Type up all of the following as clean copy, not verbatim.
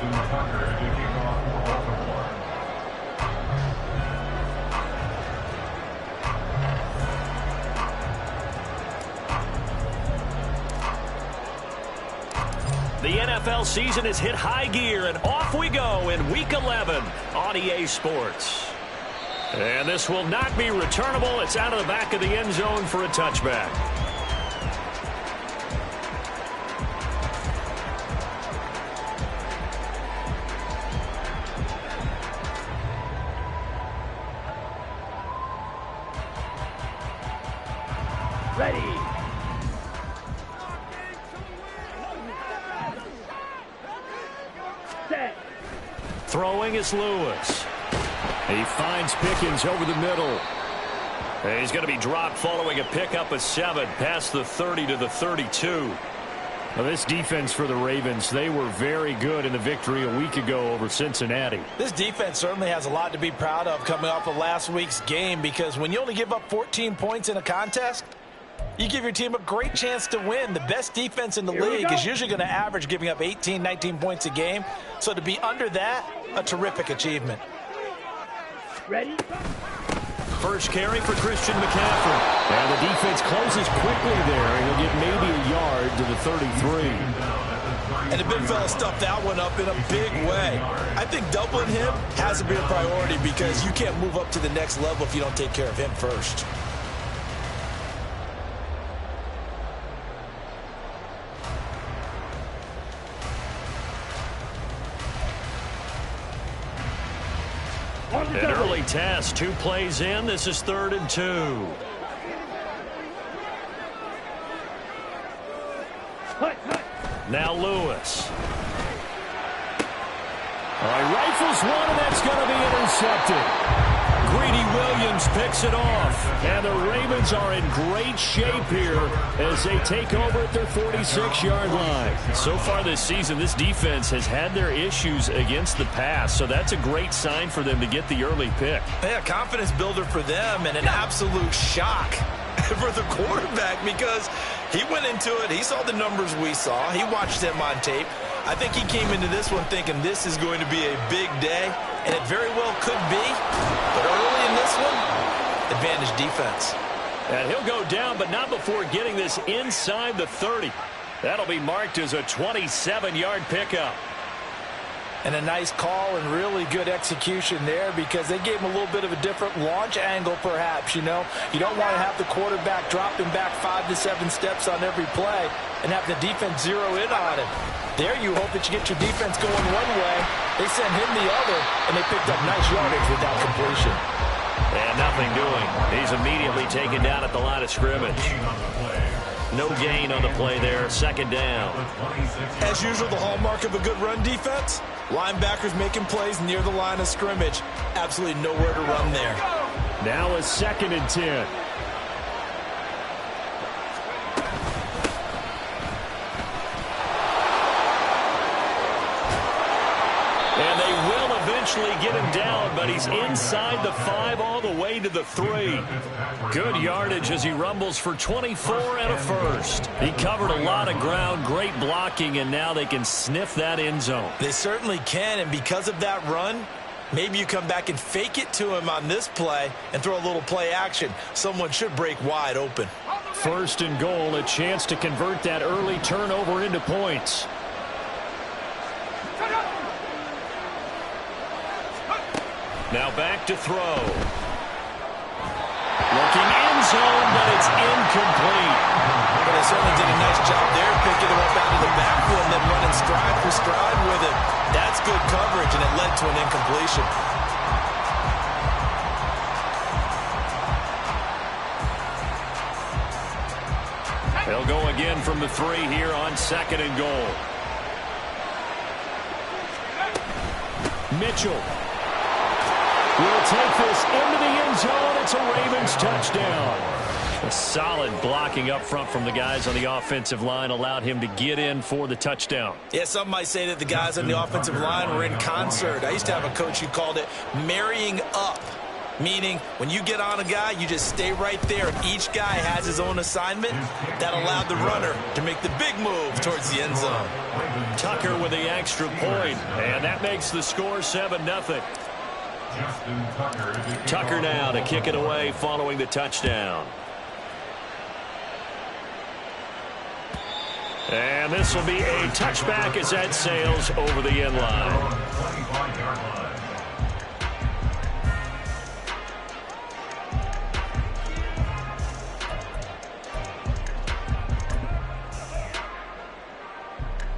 The NFL season has hit high gear, and off we go in Week 11 on EA Sports. And this will not be returnable. It's out of the back of the end zone for a touchback. Ready. Set. Throwing is Lewis. He finds Pickens over the middle. He's going to be dropped following a pickup of 7 past the 30 to the 32. Now this defense for the Ravens, they were very good in the victory a week ago over Cincinnati. This defense certainly has a lot to be proud of coming off of last week's game, because when you only give up 14 points in a contest, you give your team a great chance to win. The best defense in the league is usually going to average giving up 18, 19 points a game. So to be under that, a terrific achievement. Ready. First carry for Christian McCaffrey. And the defense closes quickly there, and he'll get maybe a yard to the 33. And the big fella stuffed that one up in a big way. I think doubling him has to be a priority, because you can't move up to the next level if you don't take care of him first. An early test, 2 plays in. This is 3rd and 2. Now Lewis. All right, rifles one, and that's going to be intercepted. Greedy Williams picks it off. And the Ravens are in great shape here as they take over at their 46-yard line. So far this season, this defense has had their issues against the pass, so that's a great sign for them to get the early pick. Yeah, confidence builder for them, and an absolute shock for the quarterback, because he went into it. He saw the numbers we saw. He watched them on tape. I think he came into this one thinking this is going to be a big day, and it very well could be. But early in this one, advantage defense. And he'll go down, but not before getting this inside the 30. That'll be marked as a 27-yard pickup. And a nice call and really good execution there, because they gave him a little bit of a different launch angle, perhaps. You know, you don't want to have the quarterback dropping back 5 to 7 steps on every play and have the defense zero in on it. There you hope that you get your defense going one way. They sent him the other, and they picked up nice yardage with that completion. And nothing doing. He's immediately taken down at the line of scrimmage. No gain on the play there. 2nd down. As usual, the hallmark of a good run defense, linebackers making plays near the line of scrimmage. Absolutely nowhere to run there. Now a 2nd and 10. And they will eventually get him down, but he's inside the 5 all the way to the 3. Good yardage as he rumbles for 24 and a first. He covered a lot of ground, great blocking, and now they can sniff that end zone. They certainly can, and because of that run, maybe you come back and fake it to him on this play and throw a little play action. Someone should break wide open. 1st and goal, a chance to convert that early turnover into points. Now back to throw. Looking end zone, but it's incomplete. But they certainly did a nice job there, picking him up out of the backfield and then running stride for stride with it. That's good coverage, and it led to an incompletion. They'll go again from the 3 here on 2nd and goal. Mitchell will take this into the end zone. It's a Ravens touchdown. A solid blocking up front from the guys on the offensive line allowed him to get in for the touchdown. Yeah, some might say that the guys on the offensive line were in concert. I used to have a coach who called it marrying up. Meaning, when you get on a guy, you just stay right there. Each guy has his own assignment. That allowed the runner to make the big move towards the end zone. Tucker with the extra point, and that makes the score 7-0. Tucker now to kick it away following the touchdown. And this will be a touchback as that sails over the end line.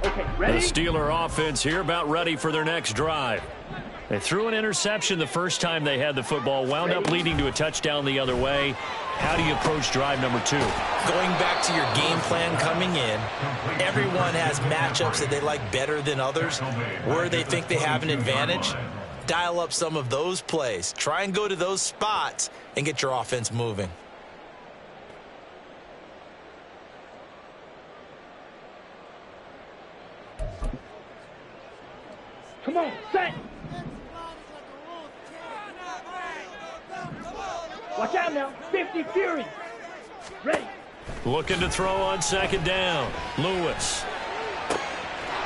Okay, ready? The Steeler offense here about ready for their next drive. They threw an interception the first time they had the football, wound up leading to a touchdown the other way. How do you approach drive number 2? Going back to your game plan coming in, everyone has matchups that they like better than others. Where they think they have an advantage, dial up some of those plays. Try and go to those spots and get your offense moving. Come on, set. Watch out now. 50 Fury. Ready. Looking to throw on second down. Lewis.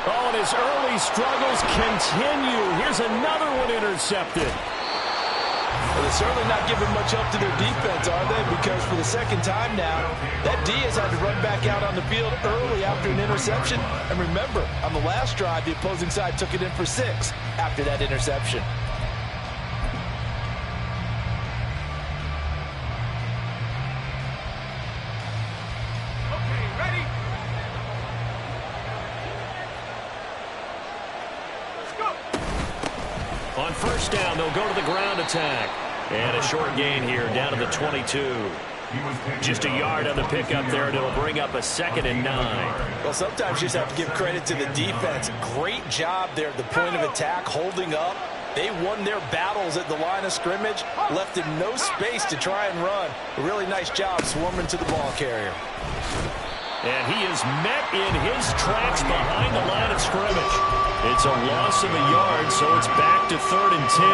Oh, and his early struggles continue. Here's another one intercepted. Well, they're certainly not giving much up to their defense, are they? Because for the second time now, that D has had to run back out on the field early after an interception. And remember, on the last drive, the opposing side took it in for 6 after that interception. Okay, ready. Let's go. On first down, they'll go to the ground attack. And a short gain here, down to the 22. Just a yard on the pickup there, and it'll bring up a 2nd and 9. Well, sometimes you just have to give credit to the defense. Great job there at the point of attack, holding up. They won their battles at the line of scrimmage, left him no space to try and run. A really nice job swarming to the ball carrier. And he is met in his tracks behind the line of scrimmage. It's a loss of a yard, so it's back to 3rd and 10.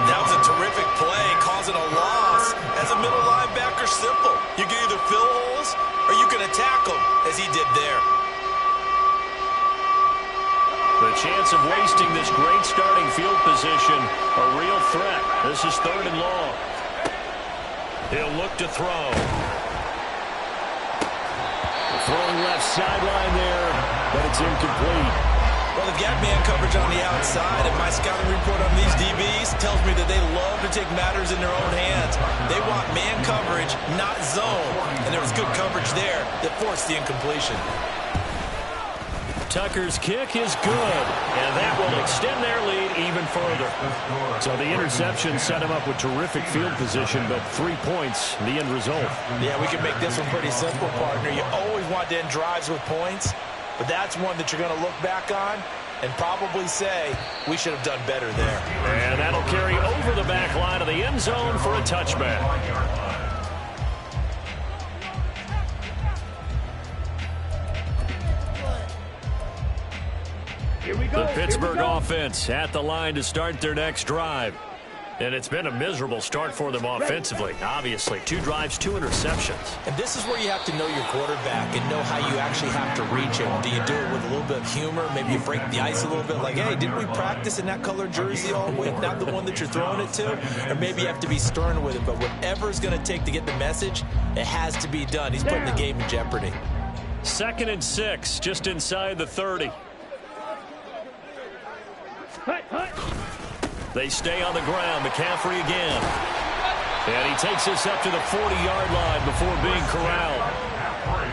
That was a terrific play, causing a loss. As a middle linebacker, simple. You can either fill holes or you can attack them, as he did there. The chance of wasting this great starting field position, a real threat. This is 3rd and long. He'll look to throw. Throwing left sideline there, but it's incomplete. Well, they've got man coverage on the outside, and my scouting report on these DBs tells me that they love to take matters in their own hands. They want man coverage, not zone, and there was good coverage there that forced the incompletion. Tucker's kick is good, and that will extend their lead even further. So the interception set him up with terrific field position, but 3 points, the end result. Yeah, we can make this one pretty simple, partner. You always want to end drives with points, but that's one that you're going to look back on and probably say, we should have done better there. And that'll carry over the back line of the end zone for a touchback. Here we go. The Pittsburgh offense at the line to start their next drive. And it's been a miserable start for them offensively. Obviously, 2 drives, 2 interceptions. And this is where you have to know your quarterback and know how you actually have to reach him. Do you do it with a little bit of humor? Maybe you break the ice a little bit like, hey, didn't we practice in that colored jersey all week? Not the one that you're throwing it to? Or maybe you have to be stern with him. But whatever it's going to take to get the message, it has to be done. He's putting the game in jeopardy. 2nd and 6, just inside the 30. Hut, hut. They stay on the ground. McCaffrey again. And he takes us up to the 40-yard line before being corralled.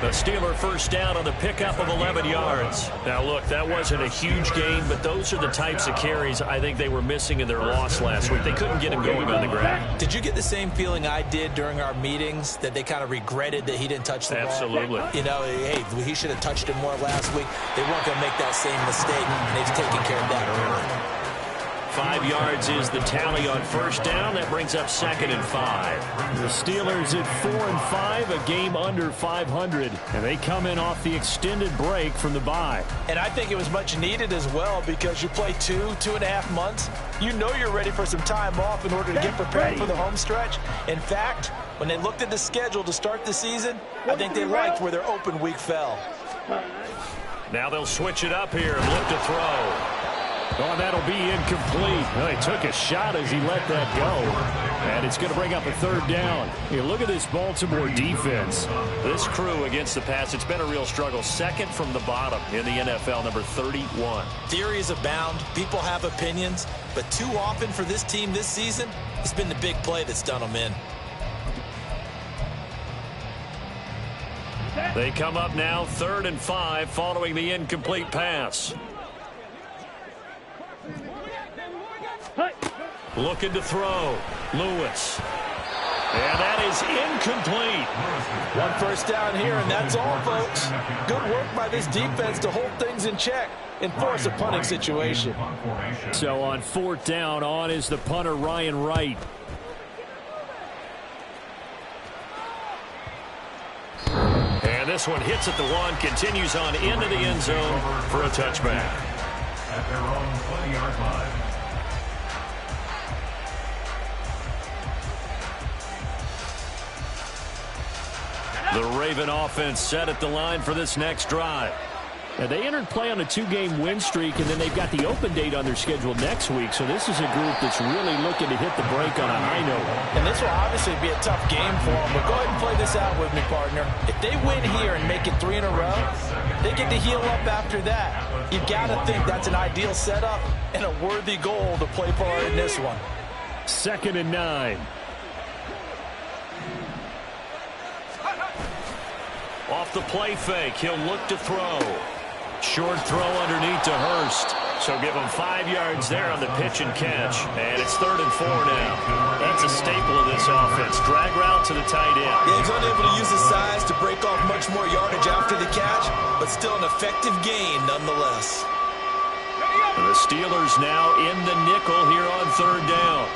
The Steeler first down on the pickup of 11 yards. Now, look, that wasn't a huge gain, but those are the types of carries I think they were missing in their loss last week. They couldn't get him going on the ground. Did you get the same feeling I did during our meetings, that they kind of regretted that he didn't touch the Absolutely. ball? You know, hey, he should have touched it more last week. They weren't going to make that same mistake, and they've taken care of that early. 5 yards is the tally on first down. That brings up 2nd and 5. The Steelers at 4-5, a game under 500. And they come in off the extended break from the bye. And I think it was much needed as well because you play 2.5 months. You know you're ready for some time off in order to get prepared for the home stretch. In fact, when they looked at the schedule to start the season, I think they liked where their open week fell. Now they'll switch it up here and look to throw. Oh, that'll be incomplete. Well, he took a shot as he let that go. And it's going to bring up a 3rd down. Here, look at this Baltimore defense. This crew against the pass, it's been a real struggle. 2nd from the bottom in the NFL, number 31. Theories abound. People have opinions. But too often for this team this season, it's been the big play that's done them in. They come up now 3rd and 5 following the incomplete pass. Looking to throw. Lewis. And that is incomplete. 1 first down here, and that's all, folks. Good work by this defense to hold things in check and force a punting situation. So on 4th down, on is the punter, Ryan Wright. And this one hits at the 1, continues on into the end zone for a touchback. At their own 20-yard line. The Raven offense set at the line for this next drive. Now, they entered play on a 2-game win streak, and then they've got the open date on their schedule next week. So this is a group that's really looking to hit the break on a high note. And this will obviously be a tough game for them. But go ahead and play this out with me, partner. If they win here and make it 3 in a row, they get to heal up after that. You've got to think that's an ideal setup and a worthy goal to play for in this one. 2nd and 9. Off the play fake, he'll look to throw. Short throw underneath to Hurst. So give him 5 yards there on the pitch and catch. And it's 3rd and 4 now. That's a staple of this offense. Drag route to the tight end. Yeah, he's unable to use his size to break off much more yardage after the catch, but still an effective gain nonetheless. And the Steelers now in the nickel here on 3rd down.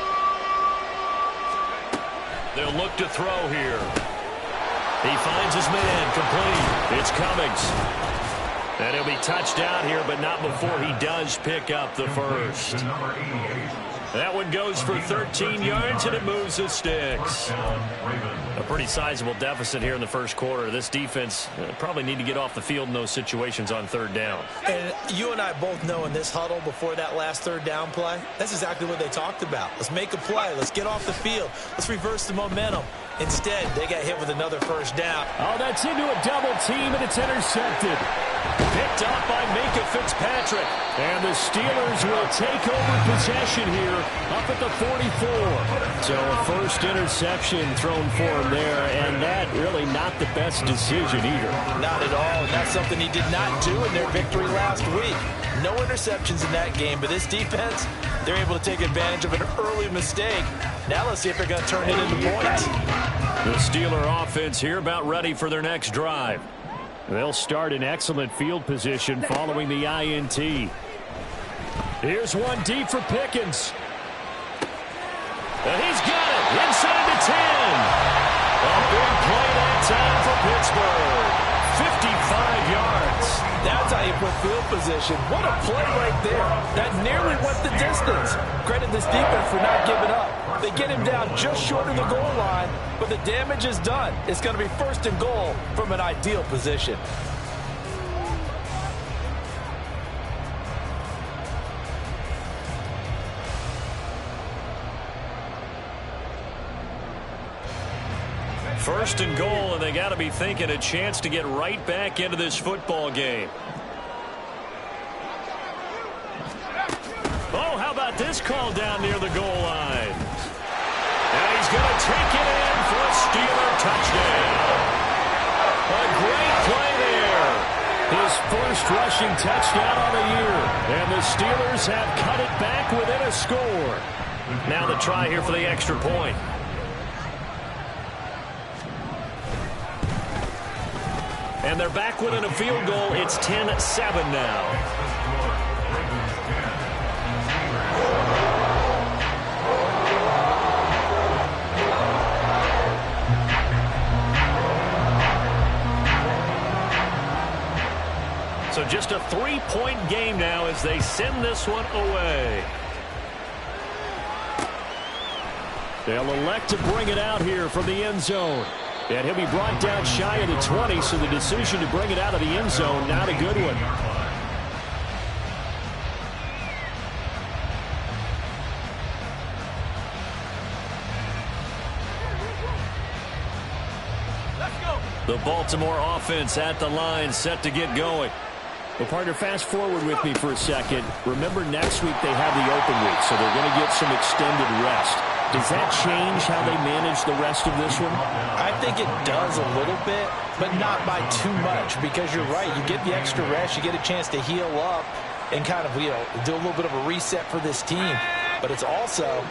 They'll look to throw here. He finds his man, complete. It's Cummings. And he'll be touched out here, but not before he does pick up the first. That one goes for 13 yards, and it moves the sticks. A pretty sizable deficit here in the first quarter. This defense probably need to get off the field in those situations on 3rd down. And you and I both know in this huddle before that last 3rd down play, that's exactly what they talked about. Let's make a play. Let's get off the field. Let's reverse the momentum. Instead, they got hit with another first down. Oh, that's into a double team, and it's intercepted. Picked up by Minkah Fitzpatrick. And the Steelers will take over possession here up at the 44. So a first interception thrown for him there, and that really not the best decision either. Not at all, and that's something he did not do in their victory last week. No interceptions in that game, but this defense, they're able to take advantage of an early mistake. Now let's see if they're going to turn it into points. The Steeler offense here about ready for their next drive. They'll start in excellent field position following the INT. Here's one deep for Pickens. And he's got it inside the 10. A big play that time for Pittsburgh. 55 yards. That's how you put field position. What a play right there. That nearly went the distance. Credit this defense for not giving up. They get him down just short of the goal line, but the damage is done. It's going to be 1st and goal from an ideal position. First and goal, and they got to be thinking a chance to get right back into this football game. Oh, how about this call down near the goal line? And he's going to take it in for a Steeler touchdown. A great play there. His first rushing touchdown on the year. And the Steelers have cut it back within a score. Now the try here for the extra point. And they're back within a field goal. It's 10-7 now. So just a 3-point game now as they send this one away. They'll elect to bring it out here from the end zone. And he'll be brought down shy of the 20, so the decision to bring it out of the end zone, not a good one. The Baltimore offense at the line, set to get going. Well, partner, fast forward with me for a second. Remember, next week they have the open week, so they're going to get some extended rest. Does that change how they manage the rest of this one? I think it does a little bit, but not by too much, because you're right. You get the extra rest, you get a chance to heal up and kind of, do a little bit of a reset for this team. But it's also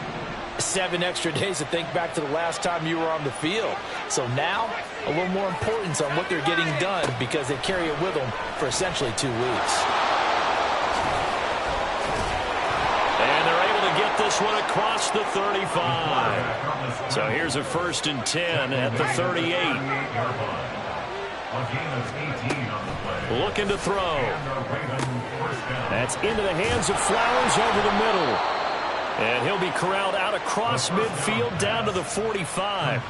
7 extra days to think back to the last time you were on the field. So now, a little more importance on what they're getting done because they carry it with them for essentially 2 weeks. And they're able to get this one across the 35. So here's a 1st and 10 at the 38. Looking to throw. That's into the hands of Flowers over the middle. And he'll be corralled out across midfield down to the 45.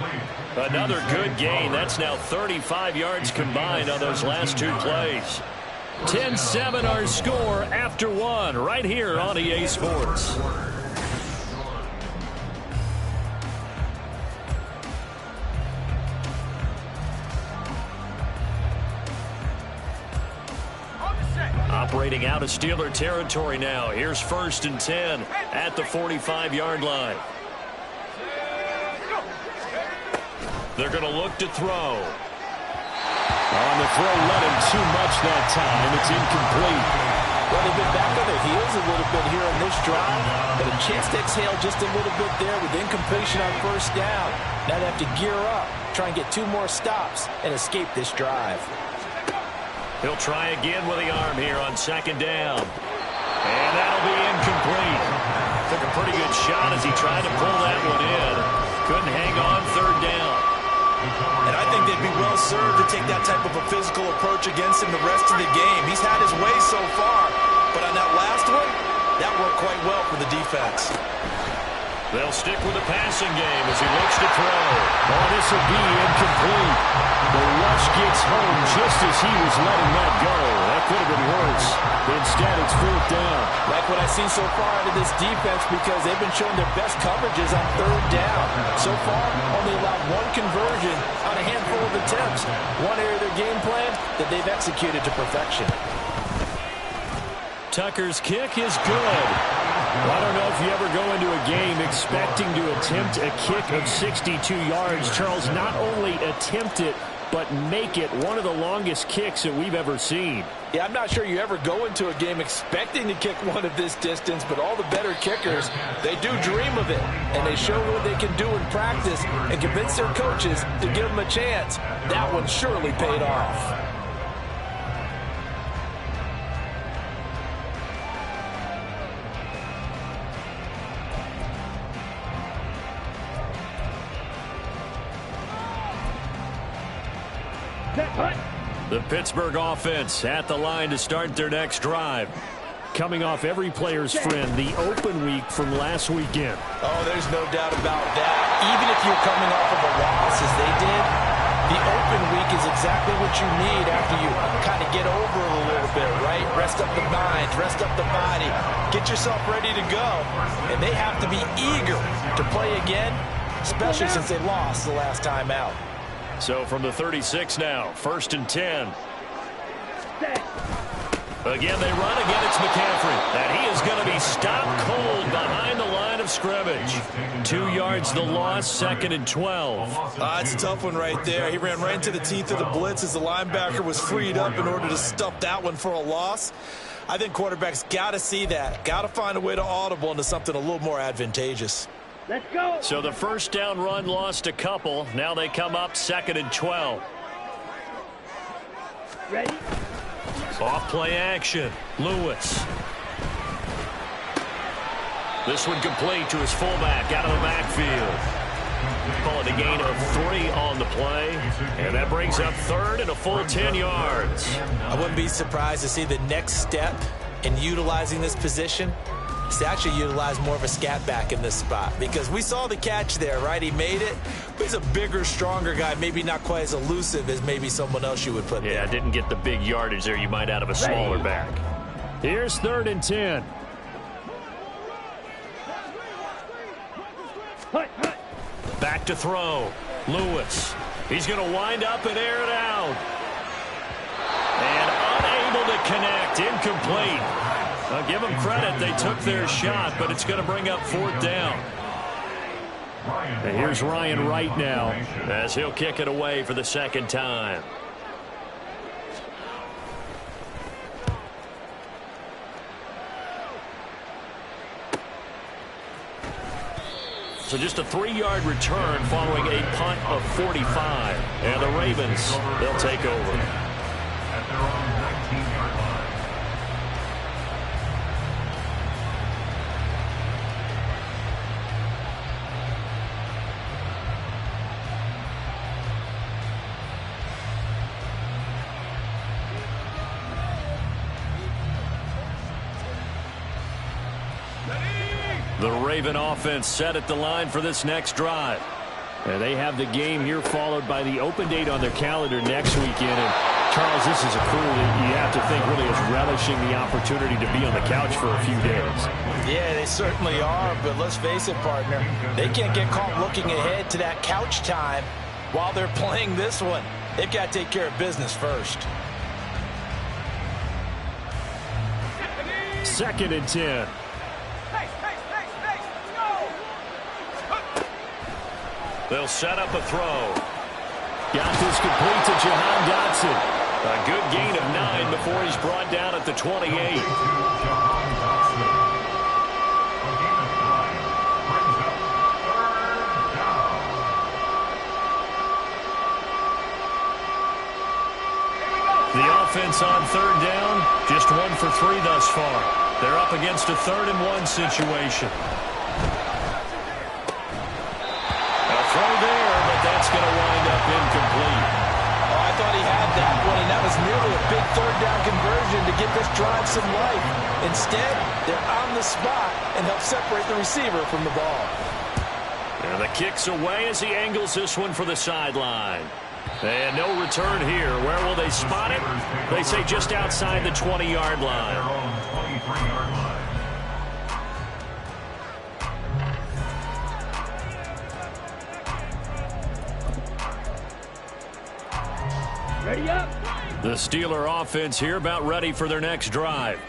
Another good gain. That's now 35 yards combined on those last 2 plays. 10-7 our score after 1 right here on EA Sports. Operating out of Steeler territory now. Here's 1st and 10 at the 45-yard line. They're going to look to throw. On the throw, let him too much that time. It's incomplete. Well, they've been back on their heels a little bit here on this drive, but a chance to exhale just a little bit there with incompletion on 1st down. Now they have to gear up, try and get 2 more stops, and escape this drive. He'll try again with the arm here on 2nd down. And that'll be incomplete. Took a pretty good shot as he tried to pull that one in. Couldn't hang on 3rd down. And I think they'd be well served to take that type of a physical approach against him the rest of the game. He's had his way so far, but on that last one, that worked quite well for the defense. They'll stick with the passing game as he looks to throw. Oh, this will be incomplete. The rush gets home just as he was letting that go. That could have been worse. Instead, it's 4th down. Like what I've seen so far out of this defense because they've been showing their best coverages on 3rd down. So far, only allowed 1 conversion on a handful of attempts. One area of their game plan that they've executed to perfection. Tucker's kick is good. Well, I don't know if you ever go into a game expecting to attempt a kick of 62 yards. Charles, not only attempt it, but make it one of the longest kicks that we've ever seen. Yeah, I'm not sure you ever go into a game expecting to kick one of this distance, but all the better kickers, they do dream of it, and they show what they can do in practice and convince their coaches to give them a chance. That one surely paid off. The Pittsburgh offense at the line to start their next drive. Coming off every player's friend, the open week from last weekend. Oh, there's no doubt about that. Even if you're coming off of a loss as they did, the open week is exactly what you need after you kind of get over it a little bit, right? Rest up the mind, rest up the body, get yourself ready to go. And they have to be eager to play again, especially since they lost the last time out. So from the 36 now, 1st and 10. Again, they run. Again, it's McCaffrey. And he is going to be stopped cold behind the line of scrimmage. 2 yards the loss, 2nd and 12. It's a tough one right there. He ran right into the teeth of the blitz as the linebacker was freed up in order to stuff that one for a loss. I think quarterbacks got to see that. Got to find a way to audible into something a little more advantageous. Let's go. So the 1st down run lost a couple. Now they come up 2nd and 12. Ready? Off play action. Lewis. This one complete to his fullback out of the backfield. Call it a gain of 3 on the play. And that brings up third and a full 10 yards. I wouldn't be surprised to see the next step in utilizing this position is to actually utilize more of a scat back in this spot, because we saw the catch there, right? He made it, but he's a bigger, stronger guy, maybe not quite as elusive as maybe someone else you would put there. Yeah, didn't get the big yardage there you might out of a smaller back. Here's 3rd and 10. Back to throw. Lewis. He's going to wind up and air it out. And unable to connect. Incomplete. I'll give them credit. They took their shot, but it's going to bring up 4th down. And here's Ryan Wright now as he'll kick it away for the 2nd time. So just a 3-yard return following a punt of 45. And the Ravens, they'll take over. At their own 19-yard line. The Raven offense set at the line for this next drive. And they have the game here followed by the open date on their calendar next weekend. And Charles, this is a crew that you have to think really is relishing the opportunity to be on the couch for a few days. Yeah, they certainly are, but let's face it, partner, they can't get caught looking ahead to that couch time while they're playing this one. They've got to take care of business first. 2nd and 10. They'll set up a throw. Got this complete to Jahan Dotson. A good gain of 9 before he's brought down at the 28. The offense on 3rd down, just 1 for 3 thus far. They're up against a 3rd and 1 situation. Throw there, but that's going to wind up incomplete. Oh, I thought he had that one, and that was nearly a big 3rd down conversion to give this drive some life. Instead, they're on the spot and help separate the receiver from the ball. And the kick's away as he angles this one for the sideline. And no return here. Where will they spot it? They say just outside the 20-yard line. Ready up. The Steeler offense here about ready for their next drive.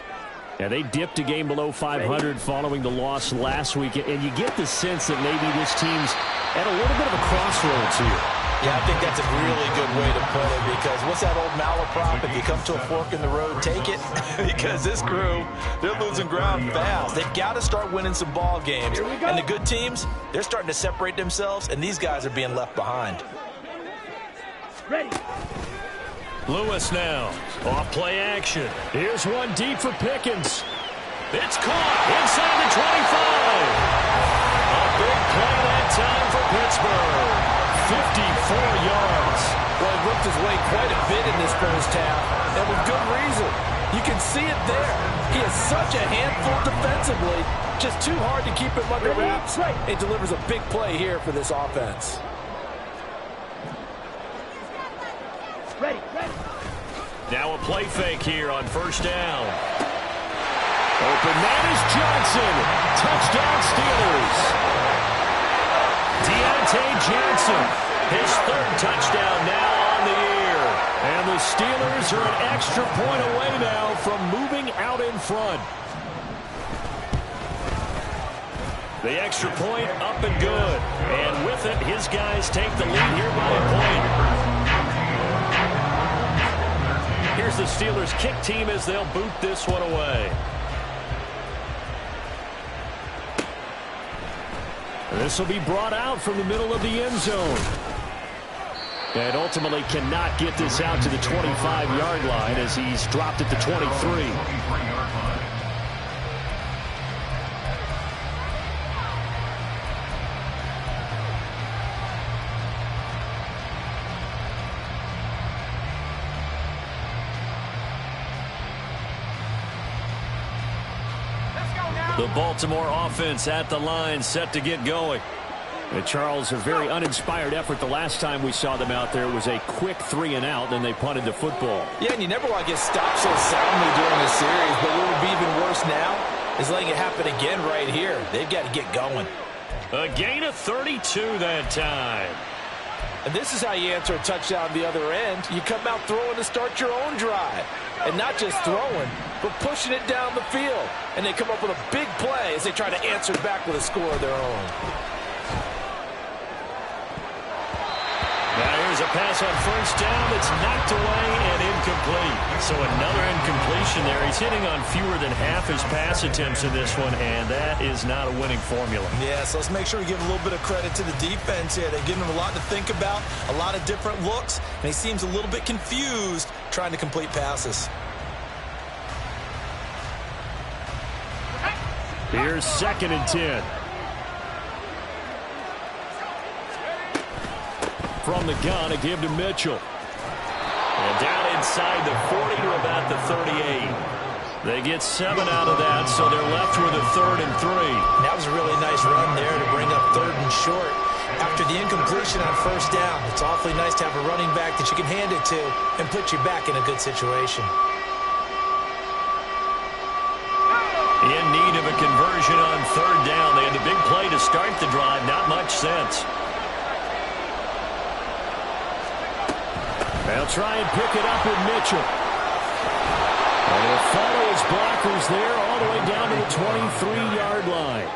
And they dipped a game below 500 following the loss last week. And you get the sense that maybe this team's at a little bit of a crossroads here. Yeah, I think that's a really good way to put it, because what's that old malaprop? If you come to a fork in the road, take it. Because this crew, they're losing ground fast. They've got to start winning some ball games. And the good teams, they're starting to separate themselves, and these guys are being left behind. Ready. Lewis now. Off play action. Here's one deep for Pickens. It's caught inside the 25. A big play that time for Pittsburgh. 54 yards. Well, he worked his way quite a bit in this first half, and with good reason. You can see it there. He is such a handful defensively, just too hard to keep him under wraps. It delivers a big play here for this offense. Ready. Now a play fake here on 1st down. Open man is Johnson. Touchdown Steelers. Deontay Johnson, his 3rd touchdown now on the year. And the Steelers are an extra point away now from moving out in front. The extra point up and good. And with it, his guys take the lead here by a point. Here's the Steelers kick team as they'll boot this one away. This will be brought out from the middle of the end zone. And ultimately cannot get this out to the 25-yard line as he's dropped at the 23. The Baltimore offense at the line, set to get going. And Charles, a very uninspired effort the last time we saw them out there. It was a quick 3-and-out, then they punted the football. Yeah, and you never want to get stopped so soundly during this series, but what would be even worse now is letting it happen again right here. They've got to get going. A gain of 32 that time. And this is how you answer a touchdown the other end. You come out throwing to start your own drive. And not just throwing, but pushing it down the field. And they come up with a big play as they try to answer back with a score of their own. Now here's a pass on first down that's knocked away and incomplete. So another incompletion there. He's hitting on fewer than half his pass attempts in this one, and that is not a winning formula. Yeah, so let's make sure we give a little bit of credit to the defense here. They're giving him a lot to think about, a lot of different looks, and he seems a little bit confused trying to complete passes. Here's 2nd and 10. From the gun, a give to Mitchell. And down inside the 40 to about the 38. They get 7 out of that, so they're left with a 3rd and 3. That was a really nice run there to bring up 3rd and short. After the incompletion on first down, it's awfully nice to have a running back that you can hand it to and put you back in a good situation. In need of a conversion on 3rd down. They had the big play to start the drive. Not much sense. They'll try and pick it up with Mitchell. And he'll follow his blockers there all the way down to the 23-yard line.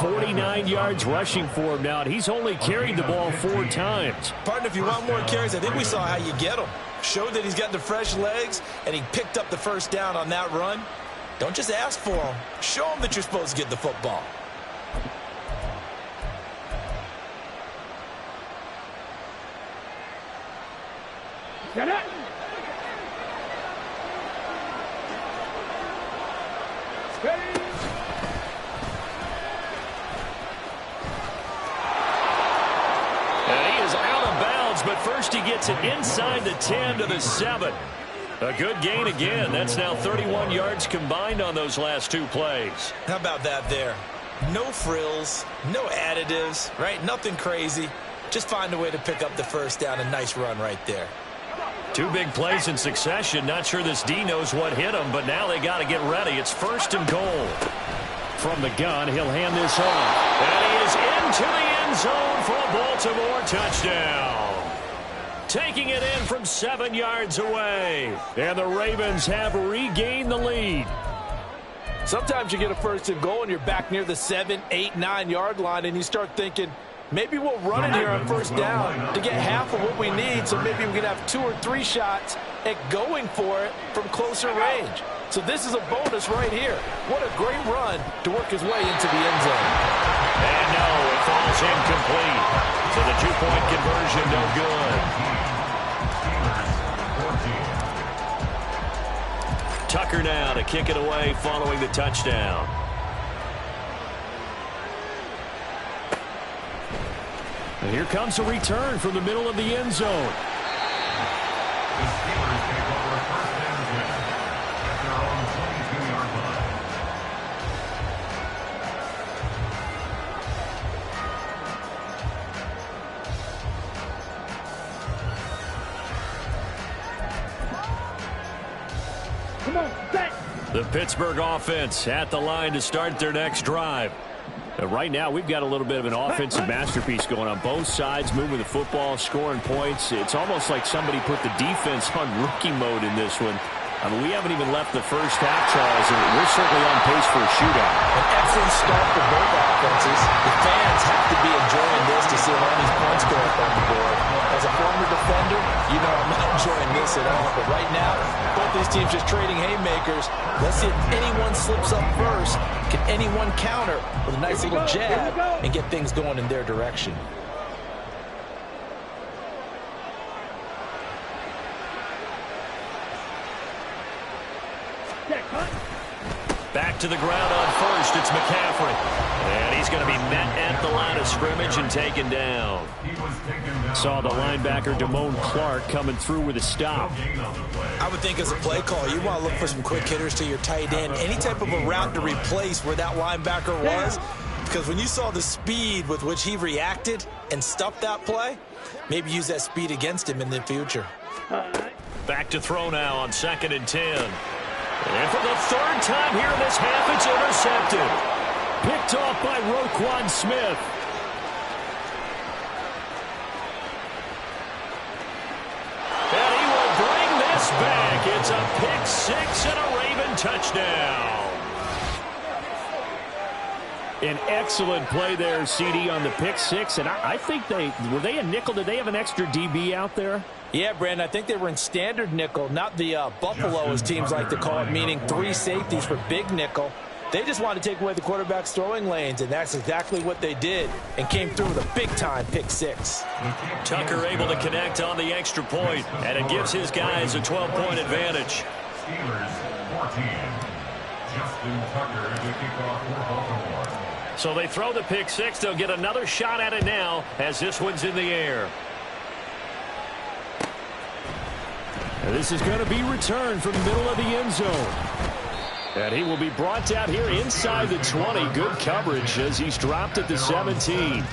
49 yards rushing for him now. He's only carried the ball 4 times. Partner, if you want more carries, I think we saw how you get him. Showed that he's got the fresh legs, and he picked up the first down on that run. Don't just ask for him. Show him that you're supposed to get the football. Get it. Ready. And he is out of bounds, but first he gets it inside the 10 to the 7. A good gain again. That's now 31 yards combined on those last 2 plays. How about that there? No frills, no additives, right? Nothing crazy. Just find a way to pick up the first down. A nice run right there. 2 big plays in succession. Not sure this D knows what hit him, but now they got to get ready. It's 1st and goal. From the gun, he'll hand this off. And he is into the end zone for a Baltimore touchdown. Taking it in from 7 yards away. And the Ravens have regained the lead. Sometimes you get a 1st and goal and you're back near the 7, 8, 9-yard line, and you start thinking, maybe we'll run it here on first down to get half of what we need, so maybe we can have 2 or 3 shots at going for it from closer range. So this is a bonus right here. What a great run to work his way into the end zone. And no, it falls incomplete. So the 2-point conversion no good. Tucker now to kick it away following the touchdown. And here comes a return from the middle of the end zone. Come on, set. The Pittsburgh offense at the line to start their next drive. Right now, we've got a little bit of an offensive masterpiece going on both sides, moving the football, scoring points. It's almost like somebody put the defense on rookie mode in this one. I mean, we haven't even left the first half, Charles, and we're certainly on pace for a shootout. An excellent start for both offenses. The fans have to be enjoying this to see all these points go up on the board. As a former defender, you know I'm not enjoying this at all. But right now, both these teams just trading haymakers. Let's see if anyone slips up first. Can anyone counter with a nice little jab and get things going in their direction? Back to the ground on first. It's McCaffrey. And he's going to be met at the line of scrimmage and taken down. Saw the linebacker Damone Clark coming through with a stop. I would think as a play call, you want to look for some quick hitters to your tight end. Any type of a route to replace where that linebacker was. Because when you saw the speed with which he reacted and stuffed that play, maybe use that speed against him in the future. Back to throw now on 2nd and 10. And for the third time here in this half, it's intercepted. Picked off by Roquan Smith. And he will bring this back. It's a pick 6 and a Raven touchdown. An excellent play there, CD, on the pick 6. And I think were they a nickel? Did they have an extra DB out there? Yeah, Brandon, I think they were in standard nickel, not the Buffalo, as teams like to call it, meaning 3 safeties for big nickel. They just wanted to take away the quarterback's throwing lanes, and that's exactly what they did, and came through with a big-time pick 6. Tucker able to connect on the extra point, and it gives his guys a 12-point advantage. Steelers 14. Justin Tucker to kick off for Baltimore. So they throw the pick 6. They'll get another shot at it now as this one's in the air. And this is going to be returned from the middle of the end zone. And he will be brought down here inside the 20. Good coverage as he's dropped at the 17.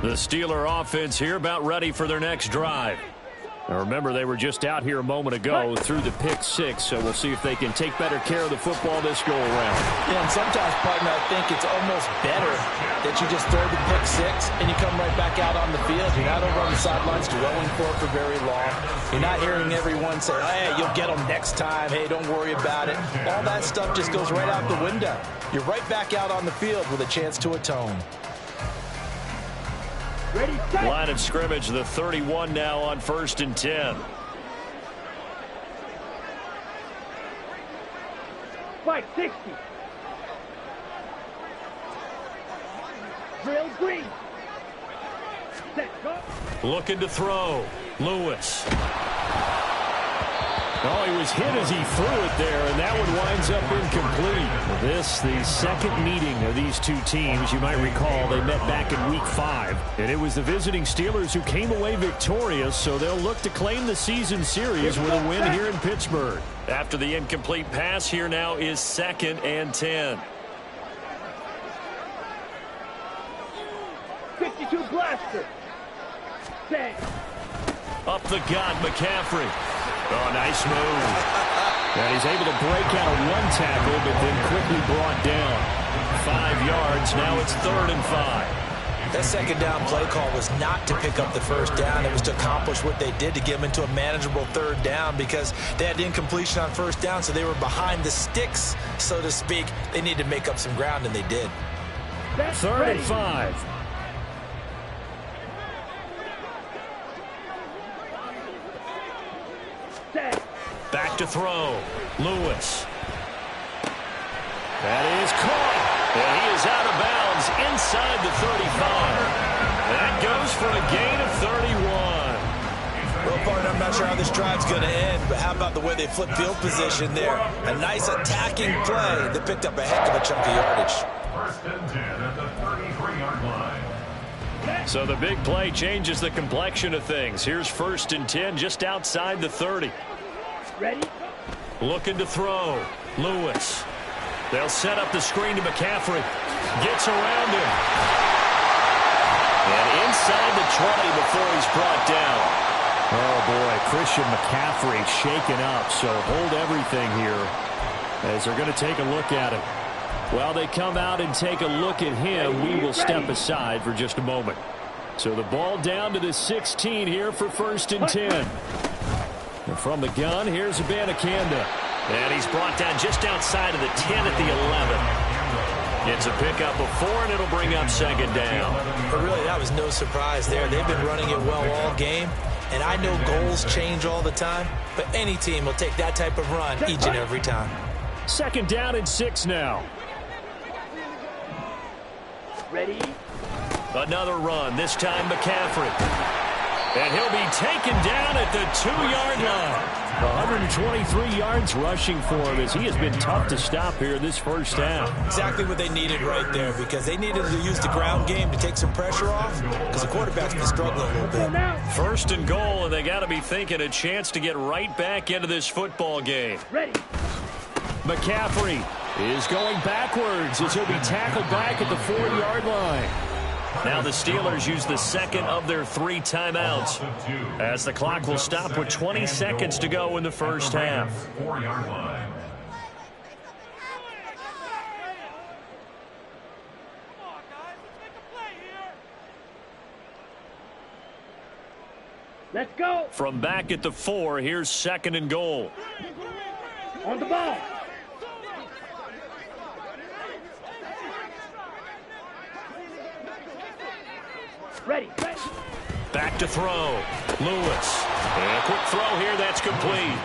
The Steeler offense here about ready for their next drive. Now remember, they were just out here a moment ago through the pick 6, so we'll see if they can take better care of the football this go around. Yeah, and sometimes, partner, I think it's almost better that you just throw the pick 6 and you come right back out on the field. You're not over on the sidelines dwelling for very long. You're not hearing everyone say, hey, you'll get them next time. Hey, don't worry about it. All that stuff just goes right out the window. You're right back out on the field with a chance to atone. Ready, set. Line of scrimmage, the 31 now on 1st and 10. Spike 60. Drill green. Set, go. Looking to throw. Lewis. Oh, he was hit as he threw it there, and that one winds up incomplete. This, the second meeting of these two teams. You might recall they met back in Week 5, and it was the visiting Steelers who came away victorious, so they'll look to claim the season series with a win here in Pittsburgh. After the incomplete pass, here now is 2nd and 10. 52 blaster. Set. Up the gut, McCaffrey. Oh, nice move. And he's able to break out of one tackle, but then quickly brought down. 5 yards. Now it's 3rd and 5. That second down play call was not to pick up the first down. It was to accomplish what they did to get them into a manageable 3rd down because they had incompletion on 1st down, so they were behind the sticks, so to speak. They needed to make up some ground, and they did. 3rd and 5. Back to throw. Lewis. That is caught. And he is out of bounds inside the 35. That goes for a gain of 31. Well, partner, I'm not sure how this drive's going to end, but how about the way they flip field position there? A nice attacking play that picked up a heck of a chunk of yardage. 1st and 10 at the 33-yard line. So the big play changes the complexion of things. Here's 1st and 10 just outside the 30. Ready? Looking to throw. Lewis. They'll set up the screen to McCaffrey. Gets around him. And inside the 20 before he's brought down. Oh, boy. Christian McCaffrey shaken up. So hold everything here as they're going to take a look at him. While they come out and take a look at him, we will step aside for just a moment. So the ball down to the 16 here for 1st and 10. And from the gun, here's Abanikanda. And he's brought down just outside of the 10 at the 11. Gets a pickup of 4, and it'll bring up second down. But really, that was no surprise there. They've been running it well all game. And I know goals change all the time, but any team will take that type of run each and every time. Second down and 6 now. Ready? Another run, this time McCaffrey. And he'll be taken down at the 2-yard line. 123 yards rushing for him as he has been tough to stop here this first half. Exactly what they needed right there, because they needed to use the ground game to take some pressure off, because the quarterback's been struggling a little bit. First and goal, and they got to be thinking a chance to get right back into this football game. Ready? McCaffrey is going backwards as he'll be tackled back at the 4-yard line. Now the Steelers use the second of their 3 timeouts as the clock will stop with 20 seconds to go in the first half. 4-yard line. Let's go. From back at the 4, here's second and goal. On the ball. Ready. Back to throw. Lewis. And a quick throw here. That's complete.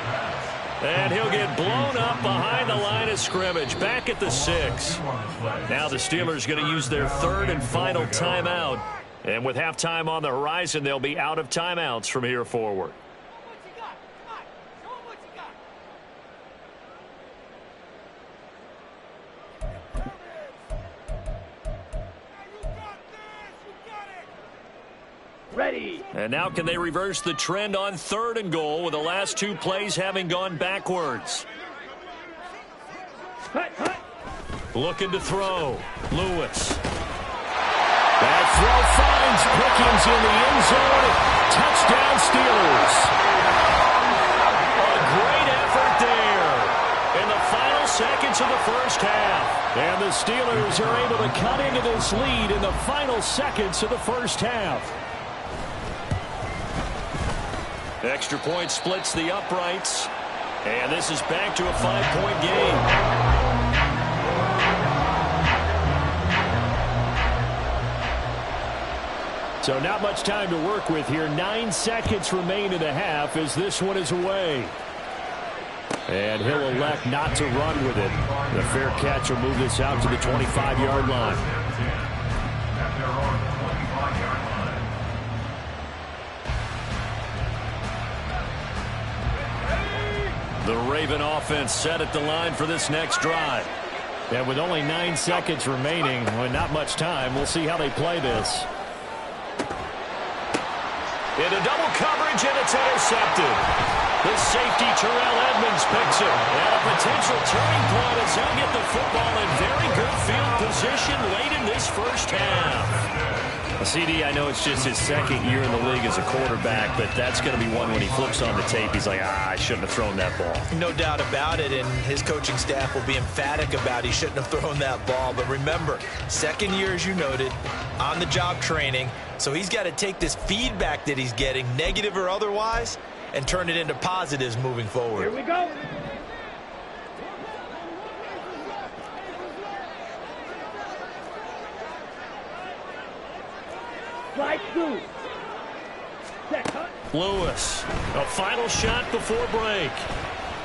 And he'll get blown up behind the line of scrimmage. Back at the 6. Now the Steelers going to use their 3rd and final timeout. And with halftime on the horizon, they'll be out of timeouts from here forward. Ready. And now can they reverse the trend on 3rd and goal with the last 2 plays having gone backwards? Hut, hut. Looking to throw. Lewis. That throw finds Pickens in the end zone. Touchdown Steelers. A great effort there in the final seconds of the first half. And the Steelers are able to cut into this lead in the final seconds of the first half. Extra point splits the uprights. And this is back to a 5-point game. So not much time to work with here. 9 seconds remain in the half as this one is away. And he'll elect not to run with it. The fair catch will move this out to the 25-yard line. At their own 25-yard line. The Raven offense set at the line for this next drive. And with only 9 seconds remaining, well, not much time, we'll see how they play this. Into double coverage, and it's intercepted. The safety, Terrell Edmonds, picks it. And a potential turning point as he'll get the football in very good field position late in this first half. CD, I know it's just his 2nd year in the league as a quarterback, but that's going to be one when he flips on the tape, he's like, I shouldn't have thrown that ball. No doubt about it, and his coaching staff will be emphatic about he shouldn't have thrown that ball. But remember, 2nd year, as you noted, on-the-job training, so he's got to take this feedback that he's getting, negative or otherwise, and turn it into positives moving forward. Here we go. Slide through. Set, hut. Lewis, a final shot before break.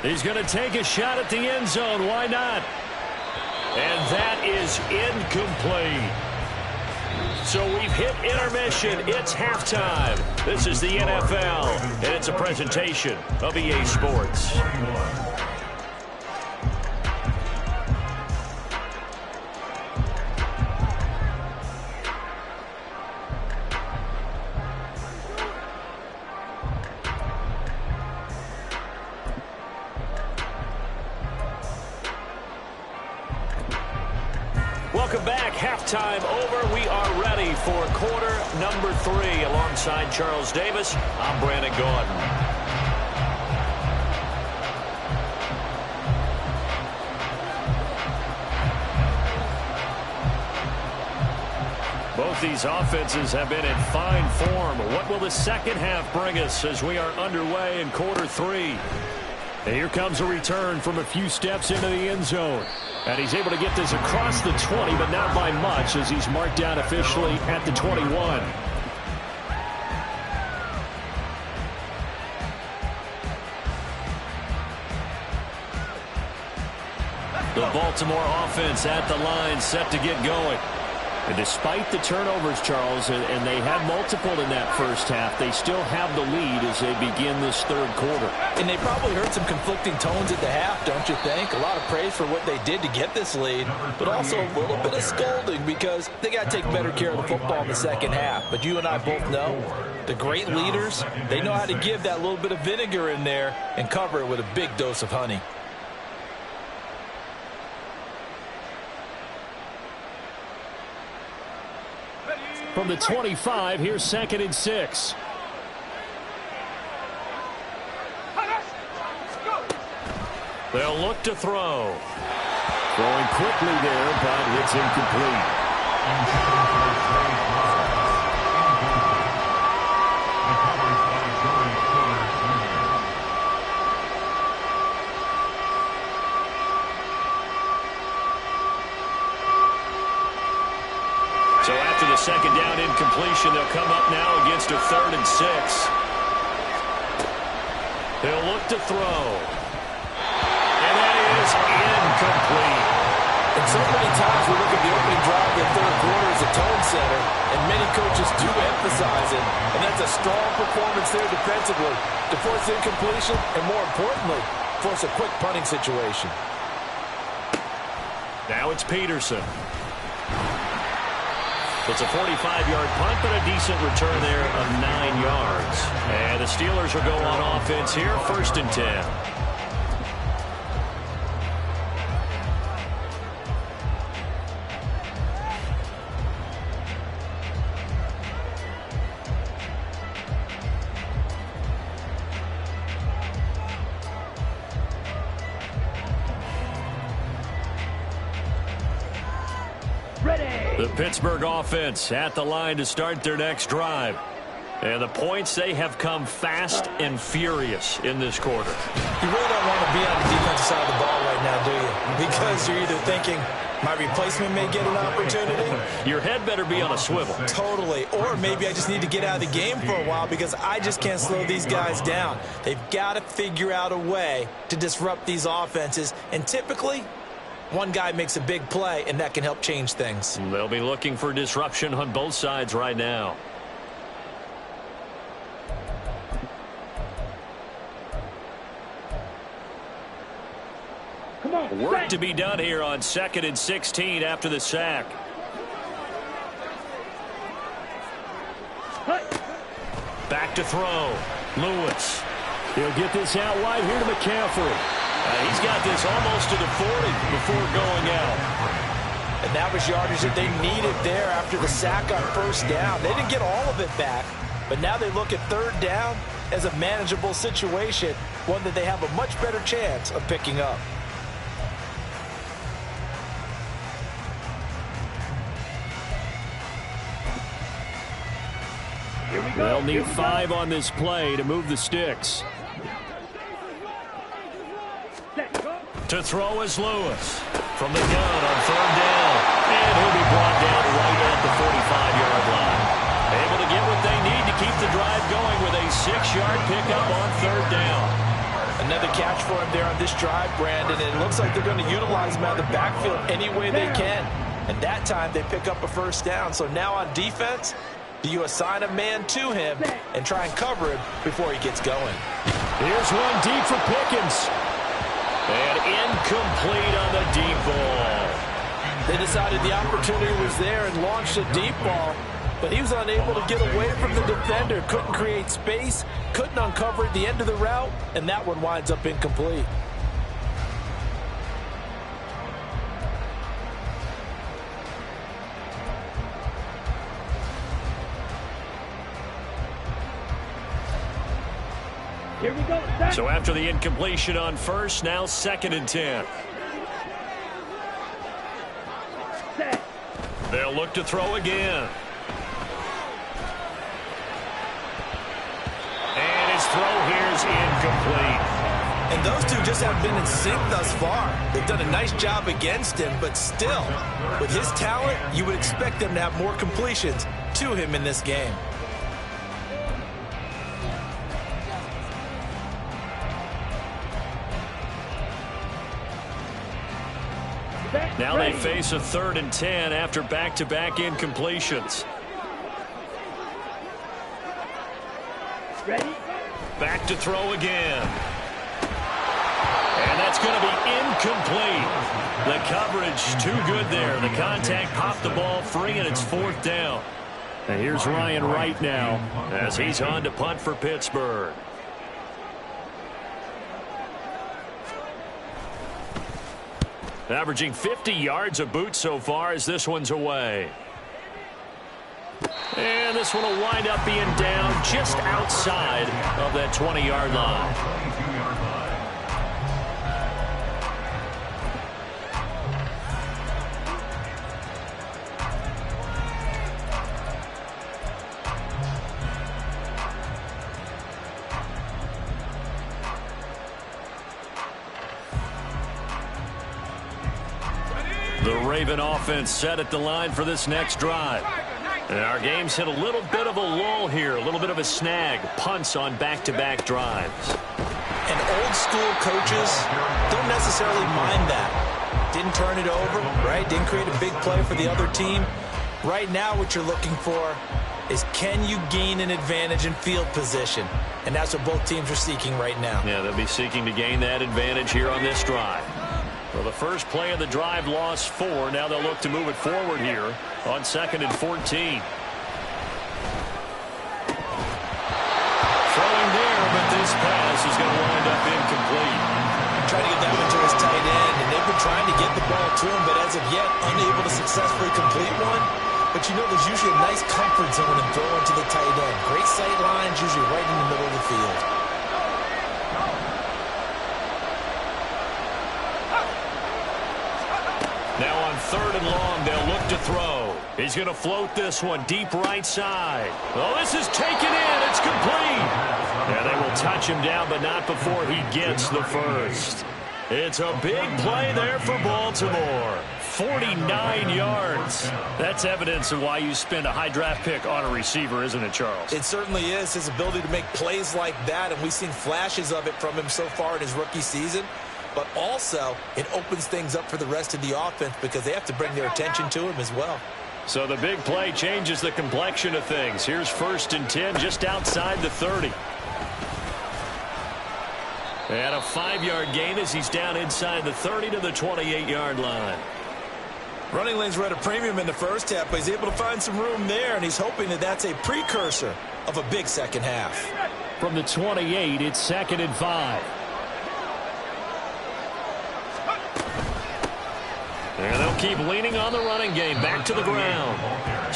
He's going to take a shot at the end zone. Why not? And that is incomplete. So we've hit intermission. It's halftime. This is the NFL, and it's a presentation of EA Sports. Welcome back. Halftime over. We are ready for quarter number 3. Alongside Charles Davis, I'm Brandon Gaudin. Both these offenses have been in fine form. What will the second half bring us as we are underway in quarter 3? And here comes a return from a few steps into the end zone. And he's able to get this across the 20, but not by much as he's marked down officially at the 21. The Baltimore offense at the line, set to get going. And despite the turnovers, Charles, and they had multiple in that first half, they still have the lead as they begin this third quarter. And they probably heard some conflicting tones at the half, don't you think? A lot of praise for what they did to get this lead, but also a little bit of scolding because they got to take better care of the football in the second half. But you and I both know the great leaders, they know how to give that little bit of vinegar in there and cover it with a big dose of honey. From the 25, here's 2nd and 6. They'll look to throw. Throwing quickly there, but it's incomplete. So after the second down incompletion, they'll come up now against a 3rd and 6. They'll look to throw. And that is incomplete. And so many times we look at the opening drive of the third quarter as a tone setter, and many coaches do emphasize it. And that's a strong performance there defensively to force incompletion and, more importantly, force a quick punting situation. Now it's Peterson. It's a 45-yard punt, but a decent return there of 9 yards. And the Steelers will go on offense here, 1st and 10. The Pittsburgh offense at the line to start their next drive. And the points, they have come fast and furious in this quarter. You really don't want to be on the defensive side of the ball right now, do you? Because you're either thinking, my replacement may get an opportunity. Your head better be on a swivel. Totally. Or maybe I just need to get out of the game for a while because I just can't slow these guys down. They've got to figure out a way to disrupt these offenses. And typically, one guy makes a big play, and that can help change things. They'll be looking for disruption on both sides right now. Come on, work to be done here on 2nd and 16 after the sack. Back to throw. Lewis. He'll get this out wide here to McCaffrey. He's got this almost to the 40 before going out. And that was yardage that they needed there after the sack on 1st down. They didn't get all of it back, but now they look at 3rd down as a manageable situation, one that they have a much better chance of picking up. They'll need 5 on this play to move the sticks. To throw is Lewis. From the gun on 3rd down. And he'll be brought down right at the 45-yard line. Able to get what they need to keep the drive going with a 6-yard pickup on 3rd down. Another catch for him there on this drive, Brandon. And it looks like they're going to utilize him out of the backfield any way they can. And that time they pick up a 1st down. So now on defense, do you assign a man to him and try and cover him before he gets going? Here's one deep for Pickens. And incomplete on the deep ball. They decided the opportunity was there and launched a deep ball, but he was unable to get away from the defender. Couldn't create space, couldn't uncover at the end of the route, and that one winds up incomplete. Here we go. So after the incompletion on 1st, now 2nd and 10. They'll look to throw again. And his throw here is incomplete. And those two just haven't been in sync thus far. They've done a nice job against him, but still, with his talent, you would expect them to have more completions to him in this game. Now they face a 3rd and 10 after back-to-back incompletions. Ready? Back to throw again. And that's going to be incomplete. The coverage too good there. The contact popped the ball free, and it's 4th down. And here's Ryan Wright now as he's on to punt for Pittsburgh. Averaging 50 yards a boot so far as this one's away. And this one will wind up being down just outside of that 20-yard line. 22-yard line. The Raven offense set at the line for this next drive. And our game's hit a little bit of a lull here, a little bit of a snag. Punts on back-to-back drives. And old school coaches don't necessarily mind that. Didn't turn it over, right? Didn't create a big play for the other team. Right now what you're looking for is, can you gain an advantage in field position? And that's what both teams are seeking right now. Yeah, they'll be seeking to gain that advantage here on this drive. Well, the first play of the drive lost 4. Now they'll look to move it forward here on 2nd and 14. Throwing there, but this pass is going to wind up incomplete. Trying to get that one to his tight end, and they've been trying to get the ball to him, but as of yet, unable to successfully complete one. But you know, there's usually a nice comfort zone in throwing to the tight end. Great sight lines, usually right in the middle of the field. Now on 3rd and long, they'll look to throw. He's going to float this one deep right side. Oh, this is taken in. It's complete. Yeah, they will touch him down, but not before he gets the first. It's a big play there for Baltimore. 49 yards. That's evidence of why you spend a high draft pick on a receiver, isn't it, Charles? It certainly is. His ability to make plays like that, and we've seen flashes of it from him so far in his rookie season. But also, it opens things up for the rest of the offense because they have to bring their attention to him as well. So the big play changes the complexion of things. Here's 1st and 10 just outside the 30. And a 5-yard gain as he's down inside the 30 to the 28-yard line. Running lanes were at a premium in the first half, but he's able to find some room there, and he's hoping that that's a precursor of a big second half. From the 28, it's 2nd and 5. And they'll keep leaning on the running game. Back to the ground.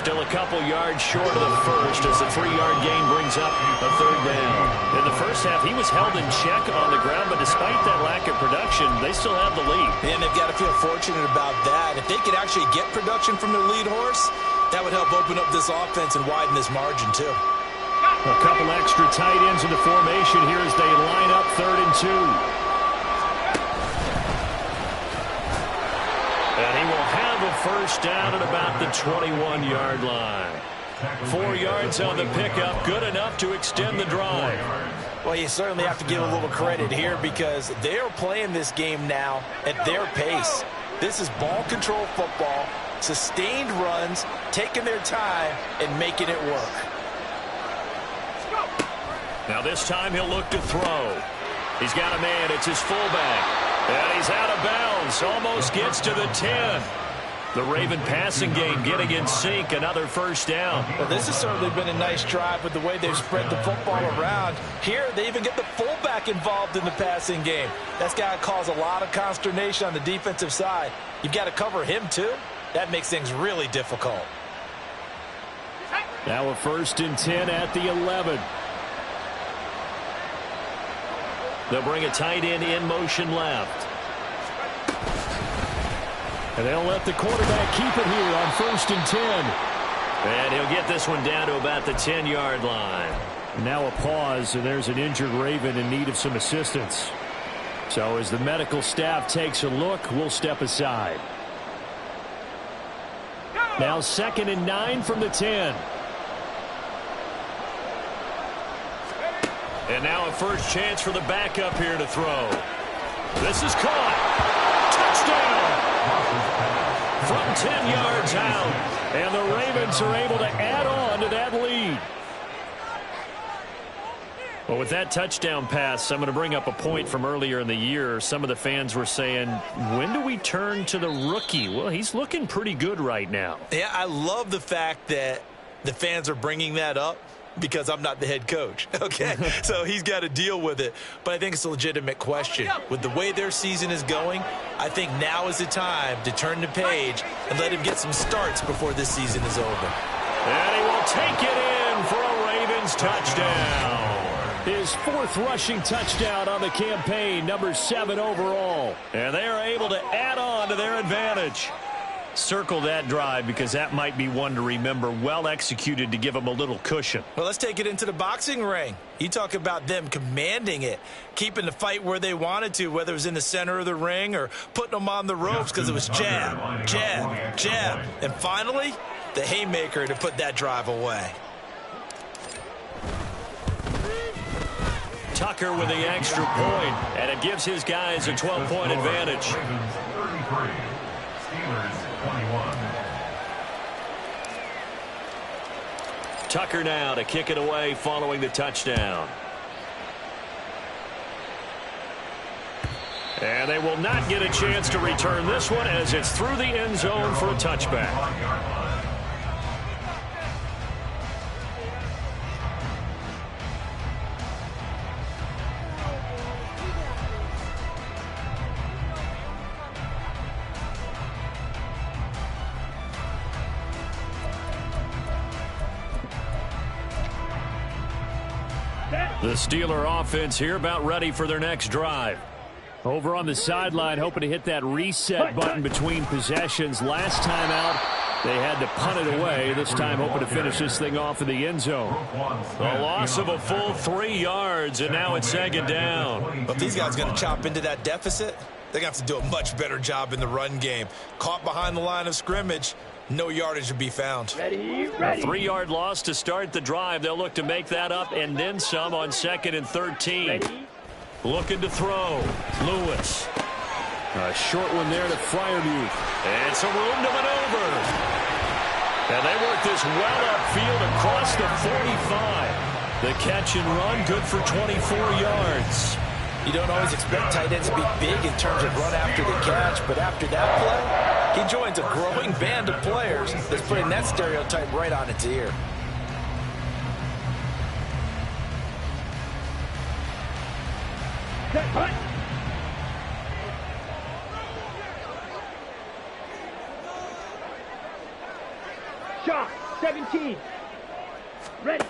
Still a couple yards short of the first as the 3-yard gain brings up a 3rd down. In the first half, he was held in check on the ground, but despite that lack of production, they still have the lead. And they've got to feel fortunate about that. If they could actually get production from their lead horse, that would help open up this offense and widen this margin, too. A couple extra tight ends in the formation here as they line up 3rd and 2. And he will have a first down at about the 21-yard line. 4 yards on the pickup, good enough to extend the drive. Well, you certainly have to give a little credit here because they are playing this game now at their pace. This is ball control football, sustained runs, taking their time, and making it work. Now this time he'll look to throw. He's got a man, it's his fullback. And he's out of bounds, almost gets to the 10. The Raven passing game getting in sync, another first down. Well, this has certainly been a nice drive with the way they've spread the football around. Here, they even get the fullback involved in the passing game. That's got to cause a lot of consternation on the defensive side. You've got to cover him, too. That makes things really difficult. Now a 1st and 10 at the 11. They'll bring a tight end in motion left. And they'll let the quarterback keep it here on 1st and 10. And he'll get this one down to about the 10-yard line. Now a pause, and there's an injured Raven in need of some assistance. So as the medical staff takes a look, we'll step aside. Now 2nd and 9 from the 10. And now a first chance for the backup here to throw. This is caught. Touchdown! From 10 yards out. And the Ravens are able to add on to that lead. Well, with that touchdown pass, I'm going to bring up a point from earlier in the year. Some of the fans were saying, when do we turn to the rookie? Well, he's looking pretty good right now. Yeah, I love the fact that the fans are bringing that up because I'm not the head coach, okay? So he's got to deal with it. But I think it's a legitimate question. With the way their season is going, I think now is the time to turn the page and let him get some starts before this season is over. And he will take it in for a Ravens touchdown. His 4th rushing touchdown on the campaign, number 7 overall. And they are able to add on to their advantage. Circle that drive because that might be one to remember. Well executed to give them a little cushion. Well, let's take it into the boxing ring. You talk about them commanding it, keeping the fight where they wanted to, whether it was in the center of the ring or putting them on the ropes because it was jab, jab, jab. And finally, the haymaker to put that drive away. Tucker with the extra point, and it gives his guys a 12-point advantage. Ravens 33, Steelers 21. Tucker now to kick it away following the touchdown. And they will not get a chance to return this one as it's through the end zone for a touchback. The Steeler offense here about ready for their next drive. Over on the sideline, hoping to hit that reset button between possessions. Last time out, they had to punt it away. This time, hoping to finish this thing off in the end zone. A loss of a full 3 yards, and now it's 2nd down. But if these guys are going to chop into that deficit, they're going to have to do a much better job in the run game. Caught behind the line of scrimmage, no yardage to be found. Ready. A 3-yard loss to start the drive. They'll look to make that up and then some on 2nd and 13. Ready. Looking to throw. Lewis. A short one there to Freiermuth. And some room to maneuver. And they work this well upfield across the 45. The catch and run good for 24 yards. You don't always expect tight ends to be big in terms of run after the catch, but after that play, he joins a growing band of players that's putting that stereotype right on its ear. Set, hunt. Shot, 17. Ready.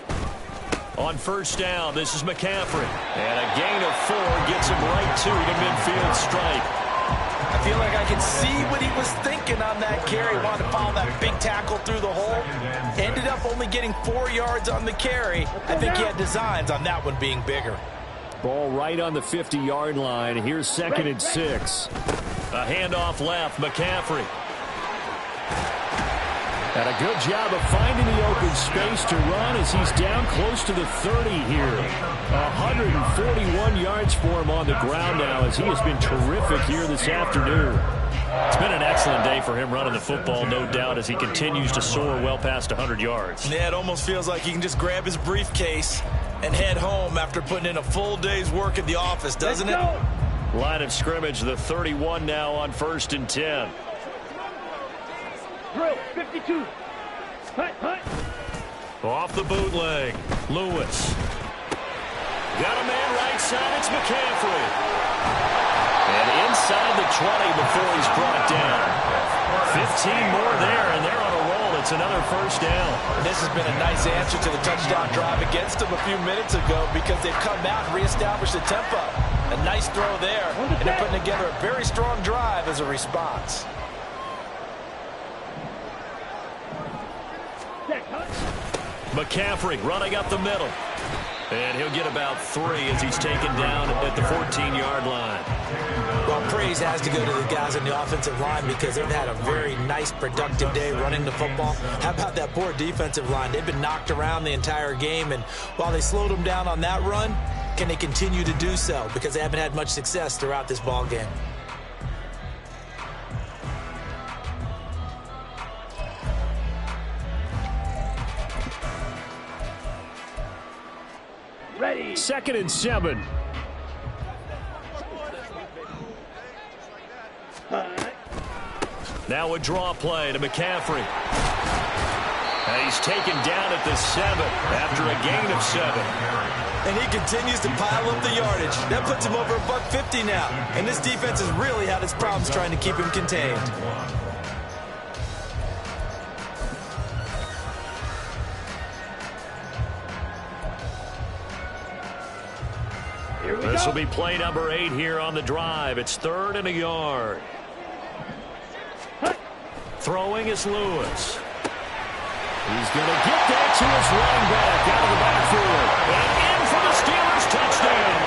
On first down, this is McCaffrey. And a gain of 4 gets him right to the midfield strike. I feel like I can see what he was thinking on that carry. Wanted to follow that big tackle through the hole. Ended up only getting 4 yards on the carry. I think he had designs on that one being bigger. Ball right on the 50-yard line. Here's 2nd and 6. A handoff left, McCaffrey. And a good job of finding the open space to run as he's down close to the 30 here. 141 yards for him on the ground now as he has been terrific here this afternoon. It's been an excellent day for him running the football, no doubt, as he continues to soar well past 100 yards. Yeah, it almost feels like he can just grab his briefcase and head home after putting in a full day's work at the office, doesn't it? Line of scrimmage, the 31 now on 1st and 10. Drill, 52. Hunt, hunt. Off the bootleg, Lewis. Got a man right side, it's McCaffrey. And inside the 20 before he's brought down. 15 more there, and they're on a roll. It's another first down. This has been a nice answer to the touchdown drive against them a few minutes ago because they've come out and reestablished the tempo. A nice throw there, and they're putting together a very strong drive as a response. McCaffrey running up the middle. And he'll get about 3 as he's taken down at the 14-yard line. Well, praise has to go to the guys on the offensive line because they've had a very nice, productive day running the football. How about that poor defensive line? They've been knocked around the entire game, and while they slowed them down on that run, can they continue to do so? Because they haven't had much success throughout this ball game. Ready. 2nd and 7. Now a draw play to McCaffrey. And he's taken down at the 7 after a gain of 7. And he continues to pile up the yardage. That puts him over $150 now. And this defense has really had its problems trying to keep him contained. This will be play number 8 here on the drive. It's 3rd and a yard. Throwing is Lewis. He's going to get that to his running back out of the backfield. And in for the Steelers touchdown.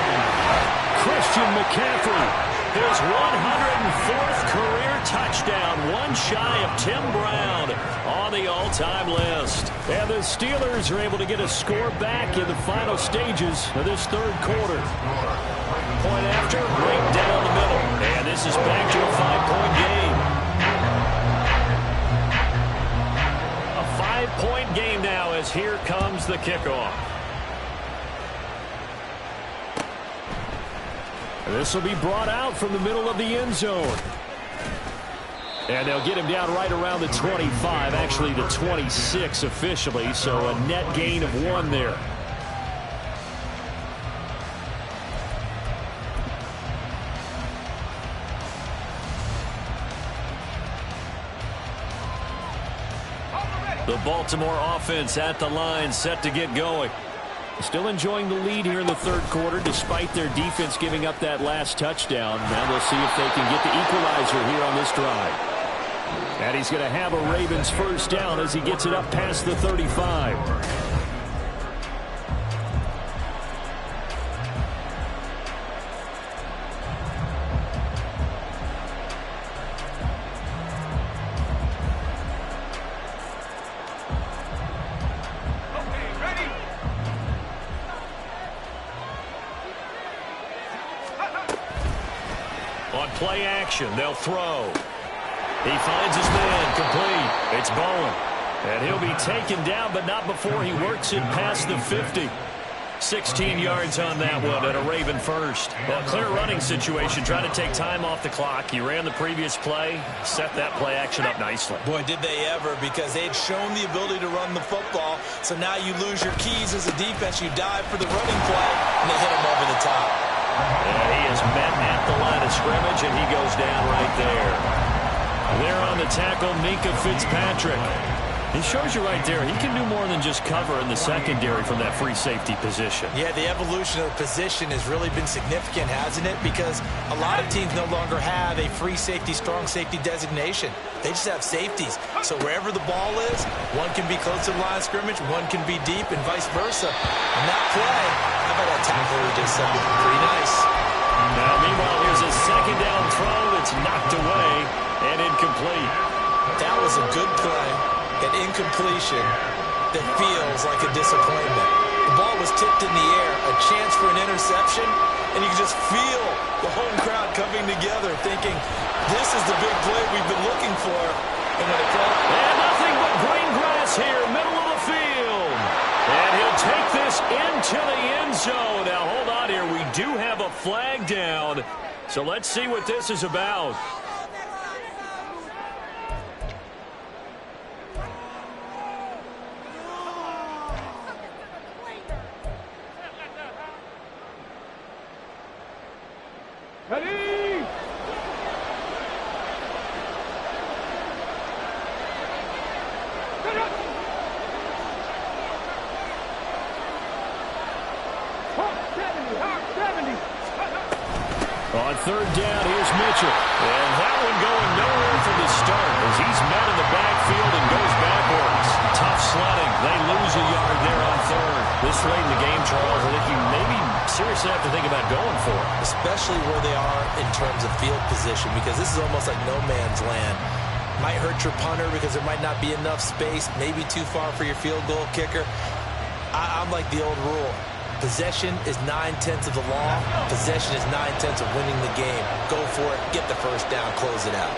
Christian McCaffrey, his 104th career touchdown, one shy of Tim Brown on the all-time list. And the Steelers are able to get a score back in the final stages of this 3rd quarter. Point after, right down the middle. And this is back to a 5-point game. A 5-point game now as here comes the kickoff. This will be brought out from the middle of the end zone. And they'll get him down right around the 25, actually the 26 officially, so a net gain of 1 there. The Baltimore offense at the line, set to get going. Still enjoying the lead here in the 3rd quarter, despite their defense giving up that last touchdown. Now they'll see if they can get the equalizer here on this drive. And he's going to have a Ravens first down as he gets it up past the 35. Play action, they'll throw. He finds his man, complete. It's Bowen. And he'll be taken down, but not before he works it past the 50. 16 yards on that one and a Raven first. Well, clear running situation, trying to take time off the clock. He ran the previous play, set that play action up nicely. Boy, did they ever, because they'd shown the ability to run the football. So now you lose your keys as a defense. You dive for the running play, and they hit him over the top. And he is met at the line of scrimmage, and he goes down right there. There on the tackle, Minkah Fitzpatrick. He shows you right there, he can do more than just cover in the secondary from that free safety position. Yeah, the evolution of the position has really been significant, hasn't it? Because a lot of teams no longer have a free safety, strong safety designation. They just have safeties. So wherever the ball is, one can be close to the line of scrimmage, one can be deep, and vice versa. And that play, how about that tackle we just saw? Pretty nice. Now, meanwhile, here's a second down throw that's knocked away and incomplete. That was a good play. An incompletion that feels like a disappointment. The ball was tipped in the air, a chance for an interception, and you can just feel the home crowd coming together thinking, this is the big play we've been looking for. And when it comes, and nothing but green grass here, middle of the field. And he'll take this into the end zone. Now, hold on here. We do have a flag down, so let's see what this is about. Ready? On third down, here's Mitchell. And that one going nowhere from the start as he's met in the backfield and goes backwards. Tough sledding. They lose a yard there on third. This late in the game, Charles, I think especially where they are in terms of field position, because this is almost like no man's land. Might hurt your punter because there might not be enough space, maybe too far for your field goal kicker. I'm like the old rule. Possession is 9/10 of the law. Possession is 9/10 of winning the game. Go for it. Get the first down. Close it out.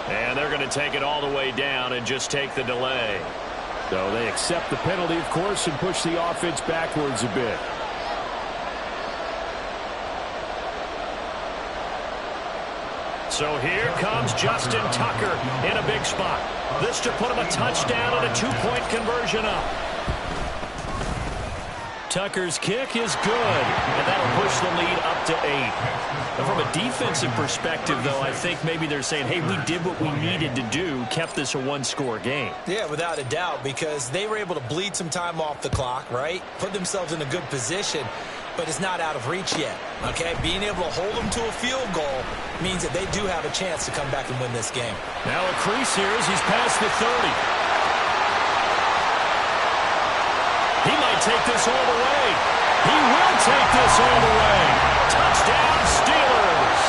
And they're going to take it all the way down and just take the delay. So they accept the penalty, of course, and push the offense backwards a bit. So here comes Justin Tucker in a big spot. This to put him a touchdown and a 2-point conversion up. Tucker's kick is good, and that'll push the lead up to 8. And from a defensive perspective, though, I think maybe they're saying, hey, we did what we needed to do, kept this a one-score game. Yeah, without a doubt, because they were able to bleed some time off the clock, right? Put themselves in a good position, but it's not out of reach yet, okay? Being able to hold them to a field goal means that they do have a chance to come back and win this game. Now a crease here as he's past the 30. He might take this all the way. He will take this all the way. Touchdown, Steelers.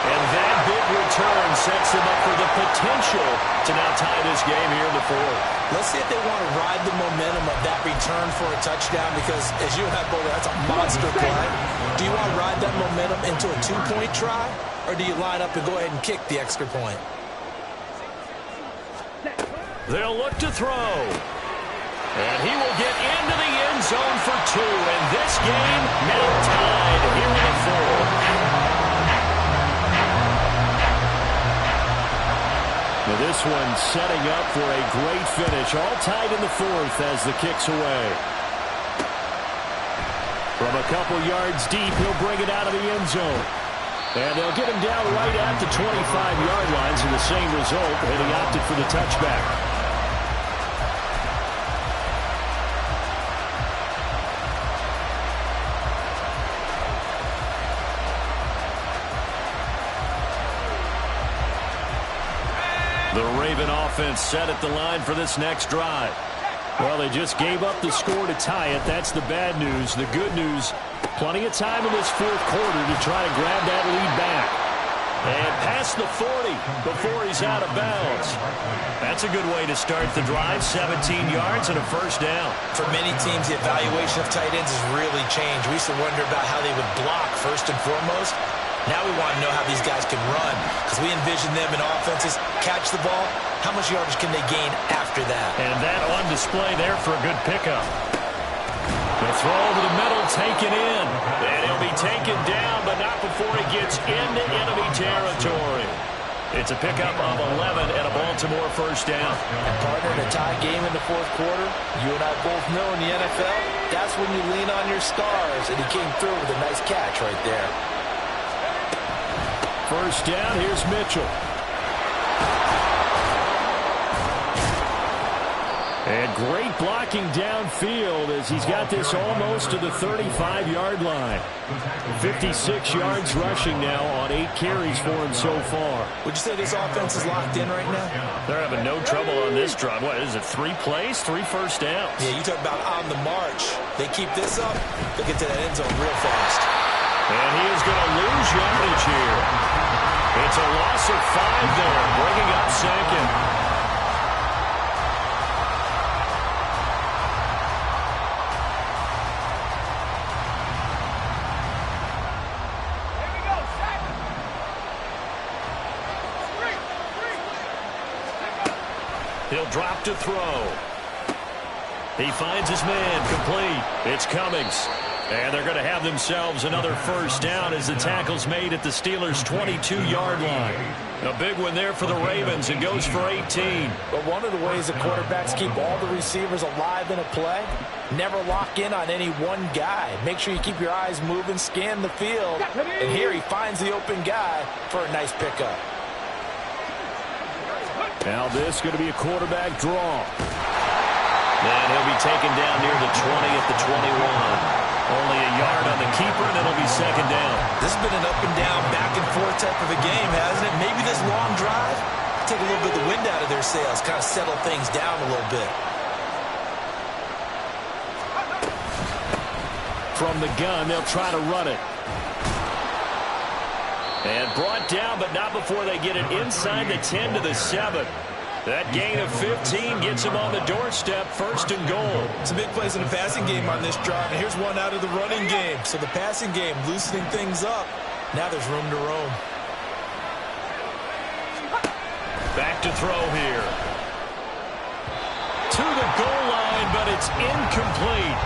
And that big return sets them up for the potential to now tie this game here in the 4th. Let's see if they want to ride the momentum of that return for a touchdown, because as you have, Boulder, that's a monster play. Do you want to ride that momentum into a 2-point try, or do you line up and go ahead and kick the extra point? They'll look to throw. And he will get into the end zone for 2. And this game now tied here in the 4th. Now this one setting up for a great finish. All tied in the 4th as the kick's away. From a couple yards deep, he'll bring it out of the end zone. And they'll get him down right at the 25-yard lines, and the same result, and he opted for the touchback. The Raven offense set at the line for this next drive. Well, they just gave up the score to tie it. That's the bad news. The good news, plenty of time in this 4th quarter to try to grab that lead back. And past the 40 before he's out of bounds. That's a good way to start the drive. 17 yards and a first down. For many teams, the evaluation of tight ends has really changed. We used to wonder about how they would block first and foremost. Now we want to know how these guys can run, because we envision them in offenses catch the ball. How much yardage can they gain after that? And that on display there for a good pickup. The throw over the middle, taken in. And he'll be taken down, but not before he gets into enemy territory. It's a pickup of 11 and a Baltimore first down. And partner, in a tie game in the 4th quarter, you and I both know in the NFL, that's when you lean on your stars. And he came through with a nice catch right there. First down, here's Mitchell. And great blocking downfield as he's got this almost to the 35-yard line. 56 yards rushing now on 8 carries for him so far. Would you say this offense is locked in right now? They're having no trouble on this drive. What is it, 3 plays, 3 first downs? Yeah, you talk about on the march. They keep this up, they'll get to that end zone real fast. And he is going to lose yardage here. It's a loss of 5 there, bringing up second. He'll drop to throw. He finds his man, complete. It's Cummings. And they're going to have themselves another first down as the tackle's made at the Steelers' 22-yard line. A big one there for the Ravens. It goes for 18. But one of the ways the quarterbacks keep all the receivers alive in a play, never lock in on any one guy. Make sure you keep your eyes moving, scan the field. And here he finds the open guy for a nice pickup. Now this is going to be a quarterback draw. And he'll be taken down near the 20 at the 21. Only a yard on the keeper, and it'll be second down. This has been an up and down, back and forth type of a game, hasn't it? Maybe this long drive take a little bit of the wind out of their sails, kind of settle things down a little bit. From the gun, they'll try to run it. And brought down, but not before they get it inside the 10 to the 7. That gain of 15 gets him on the doorstep, first and goal. Some big plays in the passing game on this drive, and here's one out of the running game. So the passing game loosening things up. Now there's room to roam. Back to throw here. To the goal line, but it's incomplete.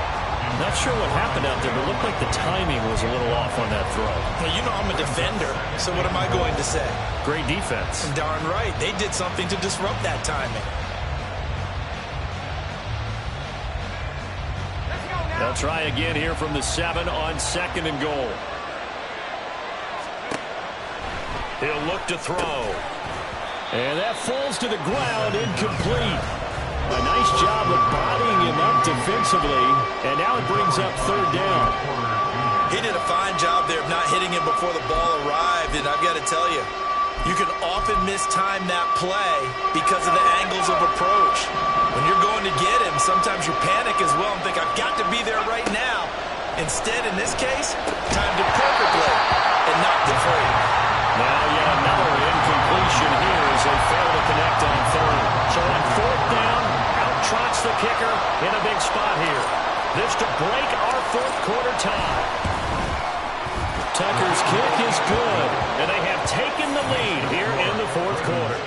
Not sure what happened out there, but it looked like the timing was a little off on that throw. Well, you know I'm a defender, so what am I going to say? Great defense. Darn right. They did something to disrupt that timing. They'll try again here from the 7 on second and goal. He'll look to throw. And that falls to the ground, incomplete. A nice job of bodying him up defensively, and now it brings up third down. He did a fine job there of not hitting him before the ball arrived, and I've got to tell you, you can often mistime that play because of the angles of approach. When you're going to get him, sometimes you panic as well and think, I've got to be there right now. Instead, in this case, timed it perfectly and knocked it free. Now yet another incompletion here as they fail to connect on third. So on fourth down, out trots the kicker in a big spot here. This to break our fourth quarter tie. Tucker's kick is good, and they have taken the lead here in the fourth quarter.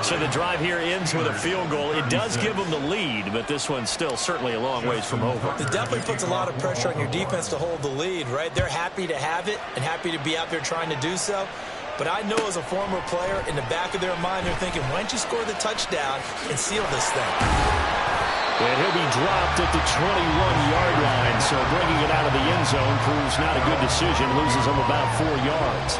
So the drive here ends with a field goal. It does give them the lead, but this one's still certainly a long ways from over. It definitely puts a lot of pressure on your defense to hold the lead, right? They're happy to have it and happy to be out there trying to do so. But I know as a former player, in the back of their mind, they're thinking, why don't you score the touchdown and seal this thing? And he'll be dropped at the 21-yard line, so bringing it out of the end zone proves not a good decision. Loses him about 4 yards.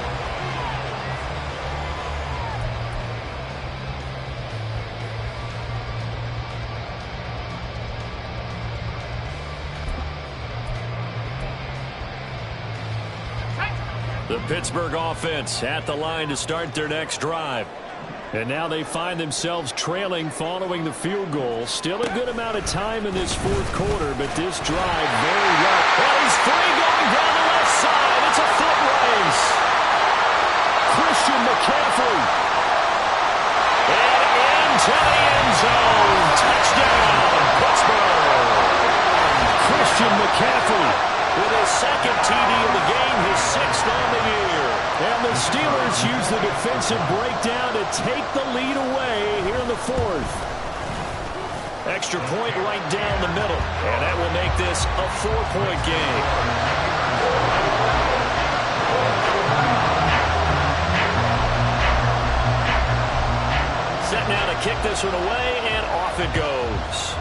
The Pittsburgh offense at the line to start their next drive. And now they find themselves trailing following the field goal. Still a good amount of time in this fourth quarter, but this drive very rough. Well, he's free going down the left side. It's a foot race. Christian McCaffrey. And into the end zone. Touchdown, Pittsburgh. Christian McCaffrey with his second TD of the game, his 6th on the year. And the Steelers use the defensive breakdown to take the lead away here in the fourth. Extra point right down the middle. And that will make this a 4-point game. Set now to kick this one away, and off it goes.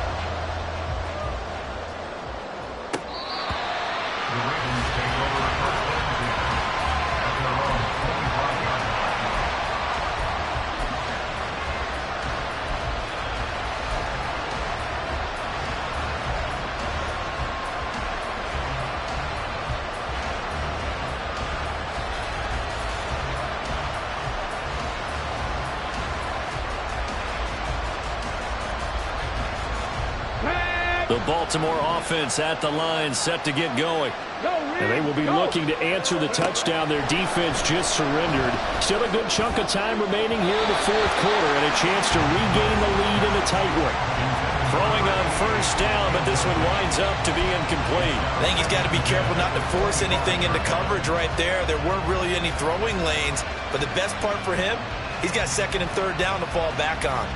The Baltimore offense at the line, set to get going. And they will be looking to answer the touchdown their defense just surrendered. Still a good chunk of time remaining here in the fourth quarter and a chance to regain the lead in a tight one. Throwing on first down, but this one winds up to be incomplete. I think he's got to be careful not to force anything into coverage right there. There weren't really any throwing lanes, but the best part for him, he's got second and third down to fall back on.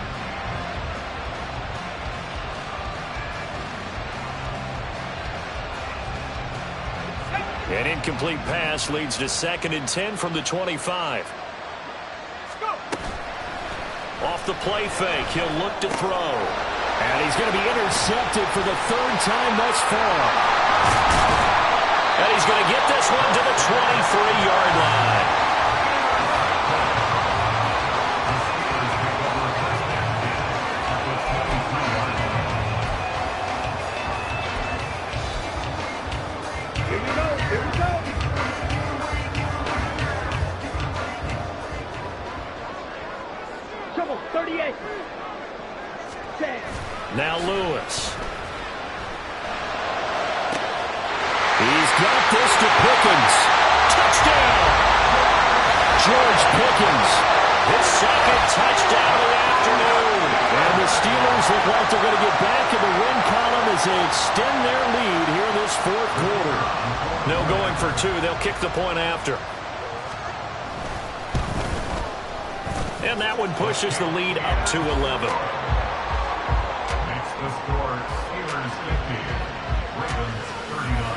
An incomplete pass leads to 2nd and 10 from the 25. Off the play fake, he'll look to throw. And he's going to be intercepted for the 3rd time thus far. And he's going to get this one to the 23-yard line. Trouble, 38. 10. Now Lewis. He's got this to Pickens. Touchdown! George Pickens, his second touchdown of the afternoon. And the Steelers look like they're going to get back in the win column as they extend their lead here in this fourth quarter. No going for two. They'll kick the point after. And that one pushes the lead up to 11. Makes the score Steelers 50, Ravens 39.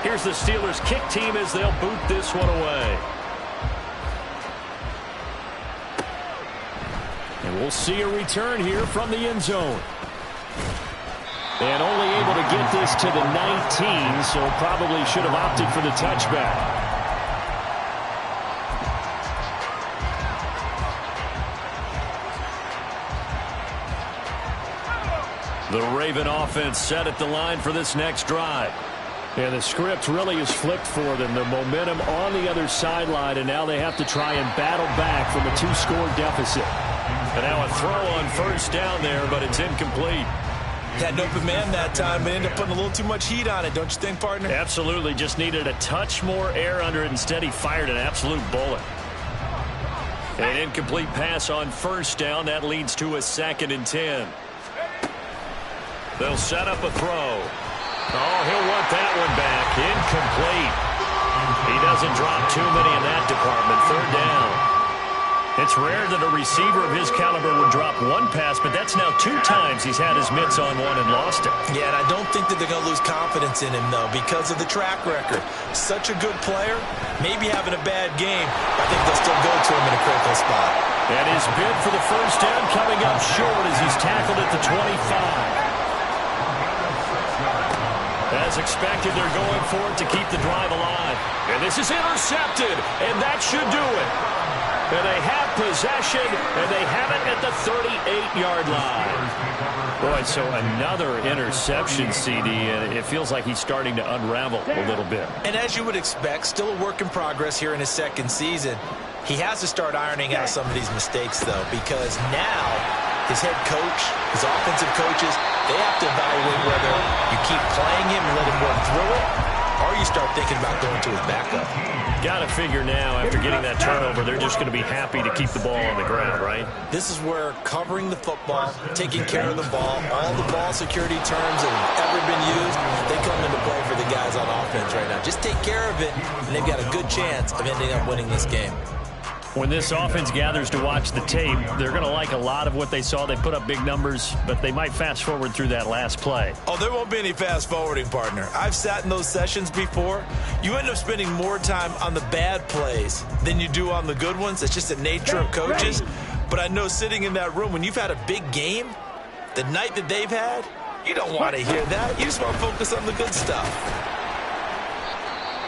Here's the Steelers kick team as they'll boot this one away. And we'll see a return here from the end zone. And only able to get this to the 19, so probably should have opted for the touchback. The Raven offense set at the line for this next drive. And the script really is flipped for them. The momentum on the other sideline, and now they have to try and battle back from a 2-score deficit. And now a throw on first down there, but it's incomplete. Had an open man that time, but ended up putting a little too much heat on it, don't you think, partner? Absolutely. Just needed a touch more air under it. Instead, he fired an absolute bullet. An incomplete pass on first down. That leads to a 2nd and 10. They'll set up a throw. Oh, he'll want that one back. Incomplete. He doesn't drop too many in that department. 3rd down. It's rare that a receiver of his caliber would drop one pass, but that's now 2 times he's had his mitts on one and lost it. Yeah, and I don't think that they're going to lose confidence in him, though, because of the track record. Such a good player, maybe having a bad game, but I think they'll still go to him in a critical spot. And his bid for the first down coming up short as he's tackled at the 25. As expected, they're going for it to keep the drive alive. And this is intercepted, and that should do it. And they have possession, and they have it at the 38-yard line. Boy, so another interception, CD, and it feels like he's starting to unravel a little bit. And as you would expect, still a work in progress here in his 2nd season. He has to start ironing out some of these mistakes, though, because now his head coach, his offensive coaches, they have to evaluate whether you keep playing him and let him work through it, or you start thinking about going to his backup. Got to figure now, after getting that turnover, they're just going to be happy to keep the ball on the ground, right? This is where covering the football, taking care of the ball, all the ball security terms that have ever been used, they come into play for the guys on offense right now. Just take care of it, and they've got a good chance of ending up winning this game. When this offense gathers to watch the tape, they're going to like a lot of what they saw. They put up big numbers, but they might fast forward through that last play. Oh, there won't be any fast forwarding, partner. I've sat in those sessions before. You end up spending more time on the bad plays than you do on the good ones. It's just the nature of coaches. But I know sitting in that room, when you've had a big game, the night that they've had, you don't want to hear that. You just want to focus on the good stuff.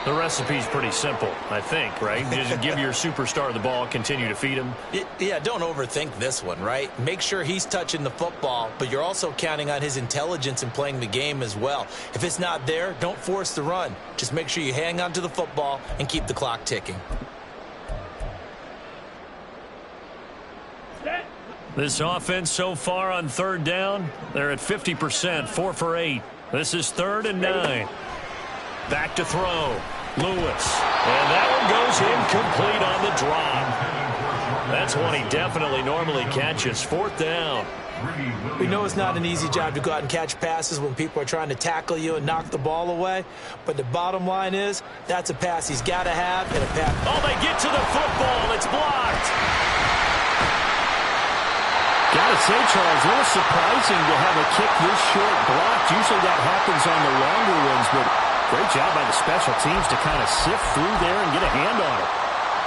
The recipe's pretty simple, I think, right? Just give your superstar the ball, continue to feed him. Yeah, don't overthink this one, right? Make sure he's touching the football, but you're also counting on his intelligence in playing the game as well. If it's not there, don't force the run. Just make sure you hang on to the football and keep the clock ticking. This offense so far on 3rd down, they're at 50%, 4 for 8. This is 3rd and 9. Back to throw. Lewis. And that one goes incomplete on the drop. That's one he definitely normally catches. 4th down. We know it's not an easy job to go out and catch passes when people are trying to tackle you and knock the ball away. But the bottom line is, that's a pass he's got to have and a pass. Oh, they get to the football. It's blocked. Gotta say, Charles, a little surprising to have a kick this short blocked. Usually that happens on the longer ones, but great job by the special teams to kind of sift through there and get a hand on it.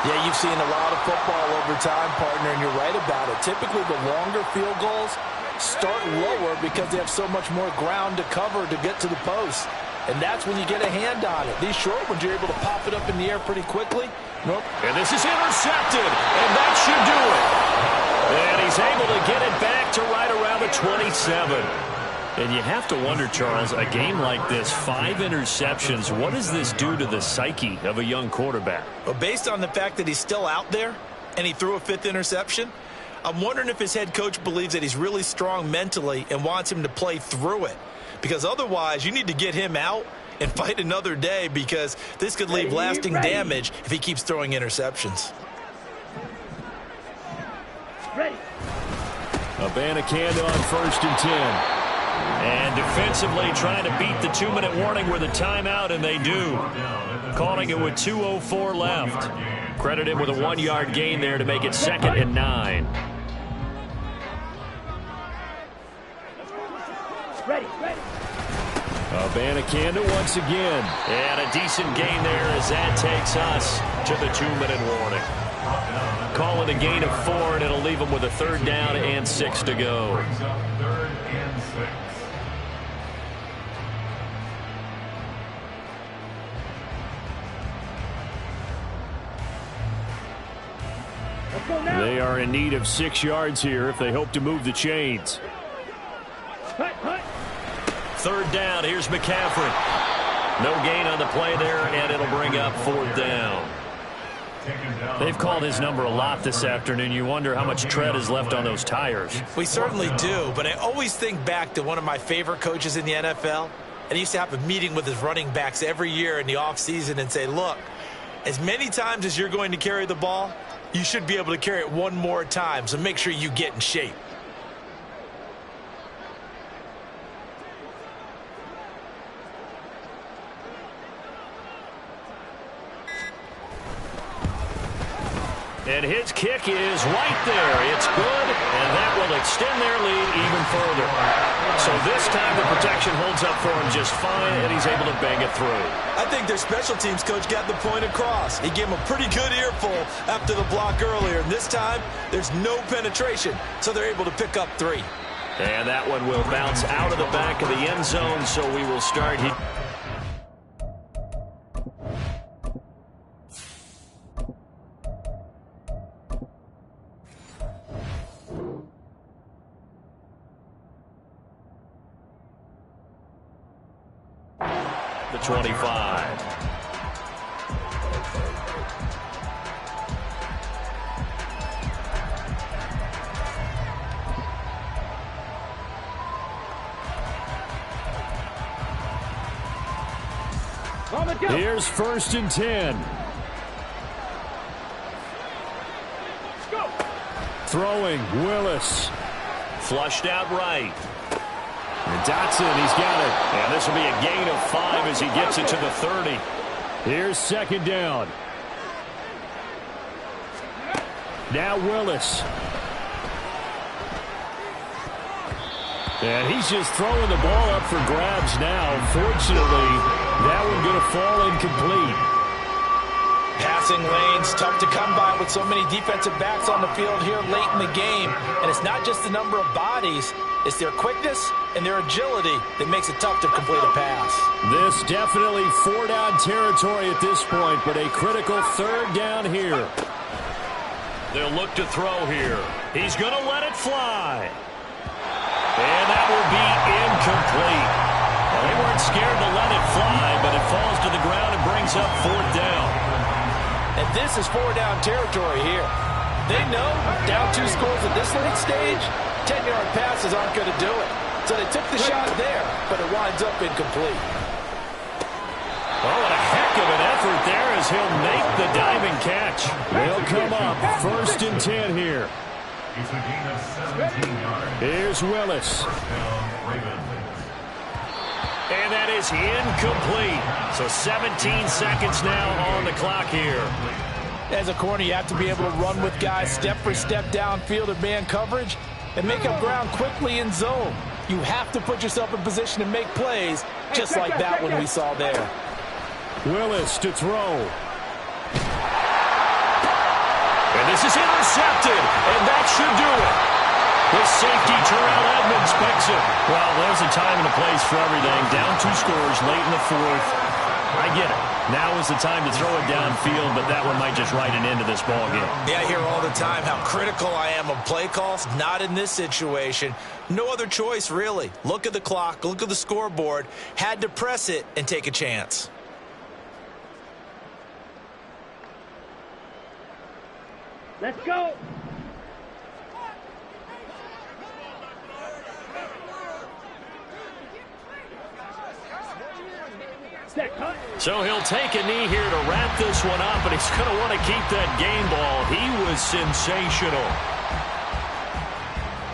Yeah, you've seen a lot of football over time, partner, and you're right about it. Typically, the longer field goals start lower because they have so much more ground to cover to get to the post. And that's when you get a hand on it. These short ones, you're able to pop it up in the air pretty quickly. Nope. And this is intercepted, and that should do it. And he's able to get it back to right around the 27. And you have to wonder, Charles, a game like this, 5 interceptions, what does this do to the psyche of a young quarterback? Well, based on the fact that he's still out there and he threw a 5th interception, I'm wondering if his head coach believes that he's really strong mentally and wants him to play through it. Because otherwise, you need to get him out and fight another day, because this could leave lasting damage if he keeps throwing interceptions. Ready. Abanikanda on 1st and 10. And defensively trying to beat the 2-minute warning with a timeout, and they do. Calling it with 2:04 left. Credit him with a 1-yard gain there to make it 2nd and 9. Ready. Abanikanda once again. And a decent gain there as that takes us to the 2-minute warning. Call it a gain of 4, and it'll leave them with a 3rd down and 6 to go. 3rd and 6. They are in need of 6 yards here if they hope to move the chains. 3rd down. Here's McCaffrey. No gain on the play there, and it'll bring up 4th down. They've called his number a lot this afternoon. You wonder how much tread is left on those tires. We certainly do, but I always think back to one of my favorite coaches in the NFL. And he used to have a meeting with his running backs every year in the offseason and say, look, as many times as you're going to carry the ball, you should be able to carry it one more time, so make sure you get in shape. And his kick is right there. It's good, and that will extend their lead even further. So this time the protection holds up for him just fine, and he's able to bang it through. I think their special teams coach got the point across. He gave him a pretty good earful after the block earlier, and this time there's no penetration, so they're able to pick up 3. And that one will bounce out of the back of the end zone, so we will start here. The 25. Here's 1st and 10. Go. Throwing, Willis. Flushed out right. And Dotson, he's got it. And this will be a gain of 5 as he gets it to the 30. Here's 2nd down. Now Willis. And he's just throwing the ball up for grabs now. Fortunately, that one going to fall incomplete. Passing lanes, tough to come by with so many defensive backs on the field here late in the game. And it's not just the number of bodies, it's their quickness and their agility that makes it tough to complete a pass. This definitely 4-down territory at this point, but a critical 3rd down here. They'll look to throw here. He's going to let it fly. And that will be incomplete. Well, they weren't scared to let it fly, but it falls to the ground and brings up 4th down. And this is 4-down territory here. They know down 2 scores at this late stage, 10-yard passes aren't going to do it. So they took the shot there, but it winds up incomplete. Oh, and a heck of an effort there as he'll make the diving catch. They'll come up 1st and 10 here. It's a gain of 17 yards. Here's Willis. And that is incomplete. So 17 seconds now on the clock here. As a corner, you have to be able to run with guys step for step downfield in man coverage and make up ground quickly in zone. You have to put yourself in position to make plays, just like that one we saw there. Willis to throw. And this is intercepted, and that should do it. His safety, Terrell Edmunds, picks it. Well, there's a time and a place for everything. Down 2 scores late in the 4th. I get it. Now is the time to throw it downfield, but that one might just write an end to this ball game. Yeah, I hear all the time how critical I am of play calls. Not in this situation. No other choice, really. Look at the clock. Look at the scoreboard. Had to press it and take a chance. Let's go. So he'll take a knee here to wrap this one up, and he's going to want to keep that game ball. He was sensational.